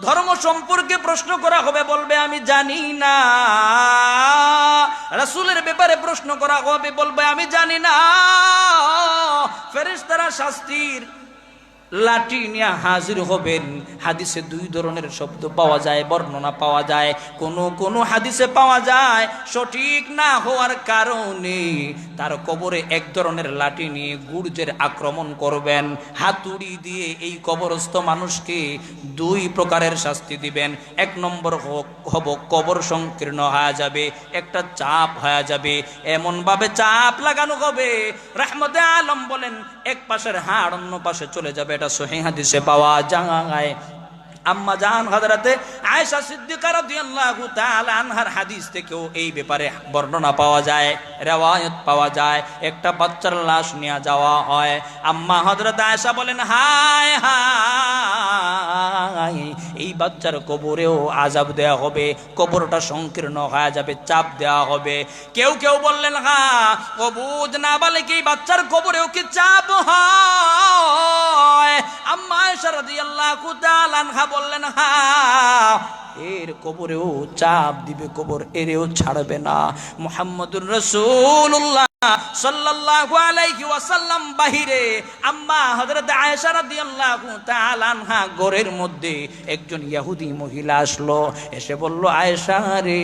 ধর্ম সম্পর্কে প্রশ্ন করা হবে, বলবে আমি জানি না। রাসূলের ব্যাপারে প্রশ্ন করা হবে, বলবে আমি জানি না। ফেরেশতারা শাস্তির লাঠি নিয়ে হাজির হবেন। হাদিসে দুই ধরনের শব্দ পাওয়া যায়, বর্ণনা পাওয়া যায়। কোন হাদিসে পাওয়া যায় সঠিক না হওয়ার কারণে তার কবরে এক ধরনের লাঠি নিয়ে গুর্জের আক্রমণ করবেন, হাতুড়ি দিয়ে এই কবরস্থ মানুষকে দুই প্রকারের শাস্তি দিবেন। এক নম্বর হব কবর সংকীর্ণ হয়ে যাবে, একটা চাপ হয়ে যাবে, এমন ভাবে চাপ লাগানো হবে রাহমতে আলম বলেন এক পাশের হাড় অন্য পাশে চলে যাবে। এটা সহিহ হাদিসে পাওয়া যায়। আম্মা জান হযরতে আয়েশা সিদ্দিকা রাদিয়াল্লাহু তাআলা আনহার হাদিস থেকেও এই ব্যাপারে বর্ণনা পাওয়া যায়, riwayat পাওয়া যায়। একটা বাচ্চার লাশ নিয়ে যাওয়া হয়, আম্মা হযরত আয়েশা বলেন হায় হায়, এই বাচ্চার কবরেও আযাব দেয়া হবে, কবরটা সংকীর্ণ হয়ে যাবে, চাপ দেয়া হবে। কেউ কেউ বললেন হ্যাঁ অবুঝ না বলে কি বাচ্চার কবরেও কি চাপ হয়? আম্মা আয়েশা রাদিয়াল্লাহু তাআলা আনহা বললেন হ্যাঁ, এর কবরেও চাপ দিবে, কবর এরেও ছাড়বে না। মুহাম্মদুর রাসূলুল্লাহ সাল্লাল্লাহু আলাইহি ওয়াসাল্লাম বাহিরে, আম্মা হযরত আয়েশা রাদিয়াল্লাহু তাআলা আনহা ঘরের মধ্যে একজন ইহুদি মহিলা আসলো, এসে বলল আয়েশা রে।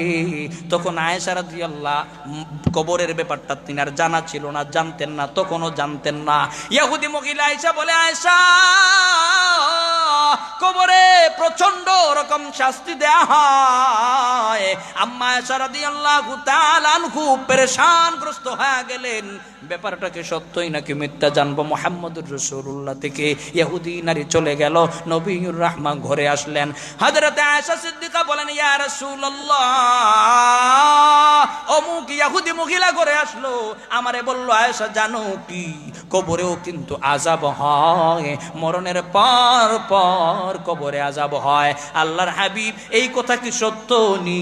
তখন আয়েশা রাদিয়াল্লাহু কবরের ব্যাপারটা তিনার জানা ছিল না, জানতেন না, তখনও জানতেন না। ইহুদি মহিলা আয়েশা বলে আয়েশা কবরে প্রচন্ড রকম শাস্তি দেয়া হয়। আম্মা আয়েশা রাদিয়াল্লাহু তাআলা আনহু পেরেশানগ্রস্ত হয়ে গেলেন, ব্যাপারটাকে সত্যই নাকি মিথ্যা জানবো। মুহাম্মদুর রাসূলুল্লাহ থেকে ইহুদি নারী চলে গেল, নবীউর রাহমা ঘরে আসলেন। হযরত আয়েশা সিদ্দিকা বলেন ইয়া রাসূলুল্লাহ, অমুক ইহুদি মহিলা ঘরে আসলো, আমারে বলল আয়েশা জানো কি কবরেও কিন্তু আযাব হয়, মরণের পর পর কবরে আযাব হয়। আল্লাহর হাবিব এই কথা কি সত্য নি?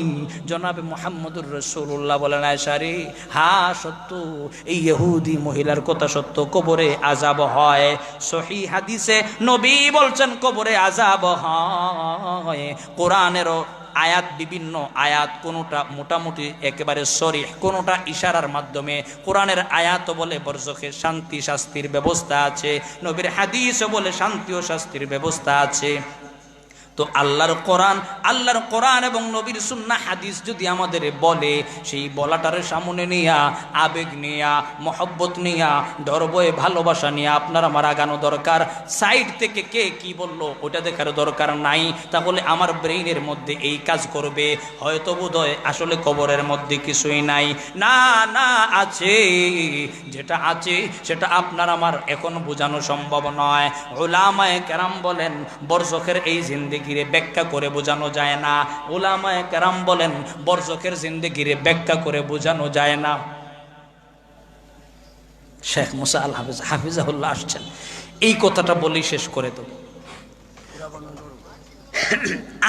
জনাবে মুহাম্মদুর রাসূলুল্লাহ বলেন আয়েশা রে হ্যাঁ সত্য, এই ইহুদি মহিলার কথা সত্য, কবরে আযাব হয়। সহিহ হাদিসে নবী বলছেন কবরে আযাব হয়। কোরআনেরও আয়াত, বিভিন্ন আয়াত, কোনোটা মোটামুটি একেবারে সরিহ, কোনোটা ইশারার মাধ্যমে। কোরআনের আয়াতও বলে বরজখে শান্তি শাস্তির ব্যবস্থা আছে, নবীর হাদিসও বলে শান্তি ও শাস্তির ব্যবস্থা আছে। তো আল্লাহর কোরআন এবং নবীর সুন্নাহ হাদিস যদি আমাদের বলে, সেই বলাটারে সামনে নিয়া, আবেগ নিয়া, মহব্বত নিয়া, ডরবয়ে ভালোবাসা নিয়ে আপনার আমার আগানো দরকার। সাইড থেকে কে কি বললো ওটা দেখার দরকার নাই। তাহলে আমার ব্রেইনের মধ্যে এই কাজ করবে, হয়তো বোধহয় আসলে কবরের মধ্যে কিছুই নাই। না না আছে, যেটা আছে সেটা আপনার আমার এখন বোঝানো সম্ভব নয়। উলামায়ে কেরাম বলেন বরজখের এই জিন্দেগি ব্যাখ্যা করে বোঝানো যায় না। উলামায়ে কেরাম বলেন বরজখের জিন্দেগিরে ব্যাখ্যা করে বোঝানো যায় না। শেখ মুসা আল হাফিজাহুল্লাহ আসছেন, এই কথাটা বলি শেষ করে দেব।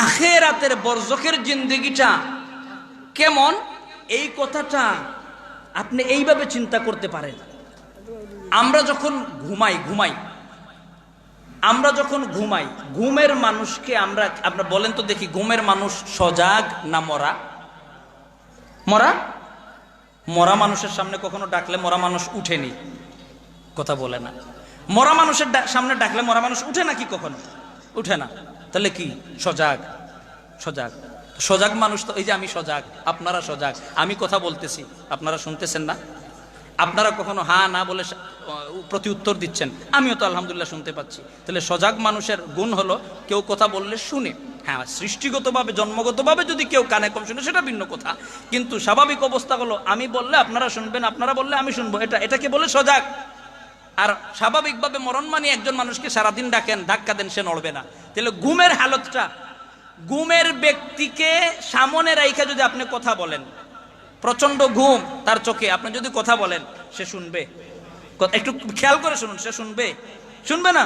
আখিরাতের বরজখের জিন্দেগিটা কেমন, এই কথাটা আপনি এইভাবে চিন্তা করতে পারেন। আমরা যখন ঘুমাই, ঘুমের মানুষকে আপনারা বলেন তো দেখি, ঘুমের মানুষ সজাগ না মরা? মরা মানুষের সামনে কখনো ডাকলে মরা মানুষ উঠেনি, কথা বলে না। মরা মানুষের সামনে ডাকলে মরা মানুষ উঠে নাকি? কখনো উঠে না। তাহলে কি সজাগ মানুষ তো এই যে আমি সজাগ, আপনারা সজাগ, আমি কথা বলতেছি, আপনারা শুনতেছেন না? আপনারা কখনো হ্যাঁ না বলে প্রতি উত্তর দিচ্ছেন, আমিও তো আলহামদুলিল্লাহ শুনতে পাচ্ছি। তাহলে সজাগ মানুষের গুণ হলো কেউ কথা বললে শুনে। হ্যাঁ, সৃষ্টিগতভাবে জন্মগতভাবে যদি কেউ কানে কম শুনে সেটা ভিন্ন কথা, কিন্তু স্বাভাবিক অবস্থা হলো আমি বললে আপনারা শুনবেন, আপনারা বললে আমি শুনবো, এটাকে বলে সজাগ। আর স্বাভাবিকভাবে মরণ মানে একজন মানুষকে সারাদিন ডাকেন, ধাক্কা দেন, সে নড়বে না। তাহলে ঘুমের হালতটা, ঘুমের ব্যক্তিকে সামনে রাইখা যদি আপনি কথা বলেন, প্রচন্ড ঘুম তার চোখে, আপনি যদি কথা বলেন সে শুনবে? একটু খেয়াল করে শুনুন, সে শুনবে না?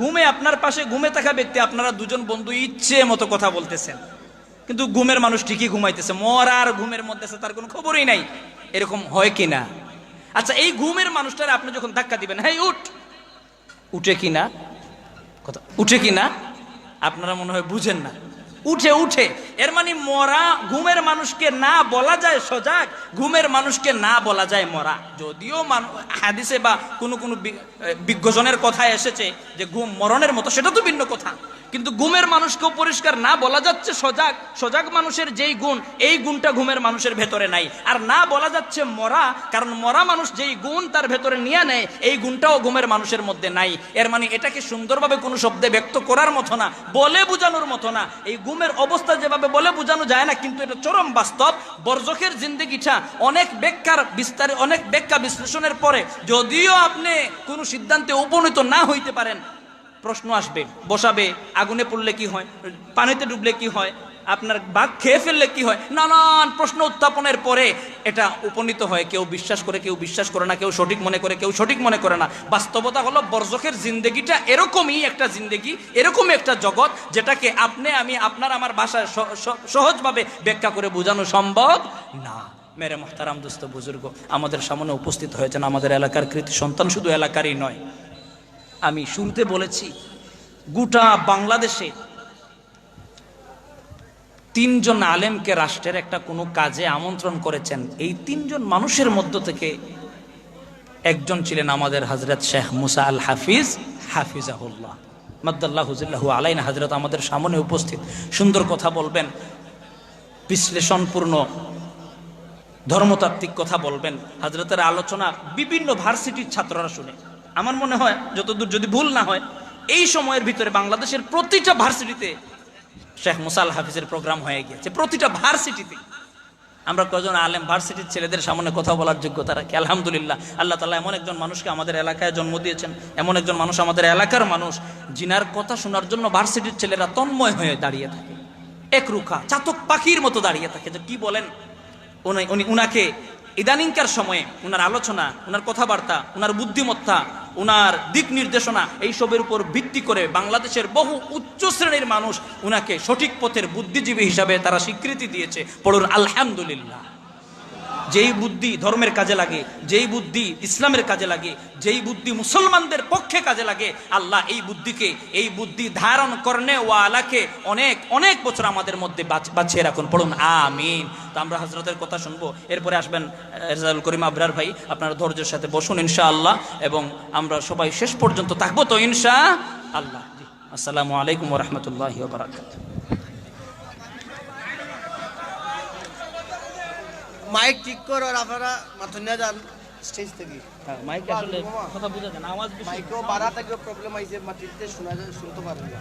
ঘুমে আপনার পাশে ঘুমে থাকা ব্যক্তি, আপনারা দুজন বন্ধু ইচ্ছে মতো কথা বলতেছেন, কিন্তু ঘুমের মানুষ ঠিকই ঘুমাইতেছে, মরার ঘুমের মধ্যে তার কোনো খবরই নাই। এরকম হয় কিনা? আচ্ছা, এই ঘুমের মানুষটার আপনি যখন ধাক্কা দিবেন, হ্যাঁ উঠে কিনা, আপনারা মনে হয় বুঝেন না। উঠে উঠে। এর মানে মরা ঘুমের মানুষকে না বলা যায় সজাগ, ঘুমের মানুষকে না বলা যায় মরা। যদিও হাদিসে বা কোনো কোনো বিজ্ঞজনের কথায় এসেছে যে ঘুম মরণের মতো, সেটা তো ভিন্ন কথা, কিন্তু ঘুমের মানুষকেও পরিষ্কার না বলা যাচ্ছে সজাগ। সজাগ মানুষের যেই গুণ, এই গুণটা ঘুমের মানুষের ভেতরে নাই। আর না বলা যাচ্ছে মরা, কারণ মরা মানুষ যেই গুণ তার ভেতরে নিয়ে নেয়, এই গুণটাও ঘুমের মানুষের মধ্যে নাই। এর মানে এটাকে সুন্দরভাবে কোনো শব্দে ব্যক্ত করার মতো না, বলে বোঝানোর মতো না। এই ঘুমের অবস্থা যেভাবে বলে বোঝানো যায় না, কিন্তু এটা চরম বাস্তব। বরজখের জিন্দেগিটা অনেক ব্যাখ্যা বিশ্লেষণের পরে যদিও আপনি কোনো সিদ্ধান্তে উপনীত না হইতে পারেন, প্রশ্ন আসবে, বসাবে, আগুনে পড়লে কি হয়, পানিতে ডুবলে কি হয়, আপনার বাঘ খেয়ে ফেললে কি হয়, নানান প্রশ্ন উত্থাপনের পরে এটা উপনীত হয়। কেউ বিশ্বাস করে, কেউ বিশ্বাস করে না, কেউ সঠিক মনে করে, কেউ সঠিক মনে করে না। বাস্তবতা হলো বরজখের জিন্দেগিটা এরকমই একটা জিন্দেগি, এরকমই একটা জগৎ, যেটাকে আপনি আমি আপনার আমার ভাষায় সহজভাবে ব্যাখ্যা করে বোঝানো সম্ভব না। মেরে মোহতারাম দোস্ত বুজুর্গ, আমাদের সামনে উপস্থিত হয়েছেন আমাদের এলাকার কৃতি সন্তান, শুধু এলাকারই নয়। আমি শুরুতে বলেছি গোটা বাংলাদেশে 3 জন আলেমকে রাষ্ট্রের একটা কোনো কাজে আমন্ত্রণ করেছেন। এই 3 জন মানুষের মধ্য থেকে একজন ছিলেন আমাদের হযরত শেখ মুসা আল হাফিজ হাফিজাহুল্লাহ মাদ্দাল্লাহু জিল্লাহু আলাইনা। হযরত আমাদের সামনে উপস্থিত, সুন্দর কথা বলবেন, বিশ্লেষণপূর্ণ ধর্মতাত্ত্বিক কথা বলবেন। হযরতের আলোচনা বিভিন্ন ভার্সিটির ছাত্ররা শুনে। আমার মনে হয়, যতদূর যদি ভুল না হয়, এই সময়ের ভিতরে বাংলাদেশের প্রতিটা ভার্সিটিতে শেখ মুসা আল হাফিজের প্রোগ্রাম হয়ে গিয়েছে, প্রতিটা ভার্সিটিতে। আমরা কজন আলেম ভার্সিটির ছেলেদের সামনে কথা বলার যোগ্যতা রাখি? আলহামদুলিল্লাহ, আল্লাহ তাআলা এমন একজন মানুষকে আমাদের এলাকায় জন্ম দিয়েছেন, এমন একজন মানুষ আমাদের এলাকার মানুষ, জিনার কথা শোনার জন্য ভার্সিটির ছেলেরা তন্ময় হয়ে দাঁড়িয়ে থাকে, একরুখা চাতক পাখির মতো দাঁড়িয়ে থাকে যে কি বলেন। উনাকে ইদানিংকার সময়ে উনার আলোচনা, উনার কথাবার্তা, উনার বুদ্ধিমত্তা, উনার দিক নির্দেশনা, এইসবের উপর ভিত্তি করে বাংলাদেশের বহু উচ্চ শ্রেণীর মানুষ উনাকে সঠিক পথের বুদ্ধিজীবী হিসাবে তারা স্বীকৃতি দিয়েছে। পড়ুন আলহামদুলিল্লাহ। যেই বুদ্ধি ধর্মের কাজে লাগে, যেই বুদ্ধি ইসলামের কাজে লাগে, যেই বুদ্ধি মুসলমানদের পক্ষে কাজে লাগে, আল্লাহ এই বুদ্ধি ধারণ করনে ওয়ালাকে অনেক অনেক বছর আমাদের মধ্যে বাঁচিয়ে রাখুন। পড়ুন আমিন। তো আমরা হযরতের কথা শুনবো, এরপরে আসবেন রেজাউল করিম আবরার ভাই। আপনারা ধৈর্যের সাথে বসুন ইনশাআল্লাহ, এবং আমরা সবাই শেষ পর্যন্ত থাকবো তো ইনশাআল্লাহ। আসসালামু আলাইকুম ওয়া রাহমাতুল্লাহি ওয়া বারাকাতুহু। মাইক ঠিক করো, আর আপনারা মাথা নিয়ে যান স্টেজ থেকে। মাইক আসলে কথা বুঝা যায় না, আওয়াজ বেশি। মাইকেও বাড়া থাকলেও প্রবলেম আইছে, মাটিতে শোনা যায়, শুনতে পারেন না।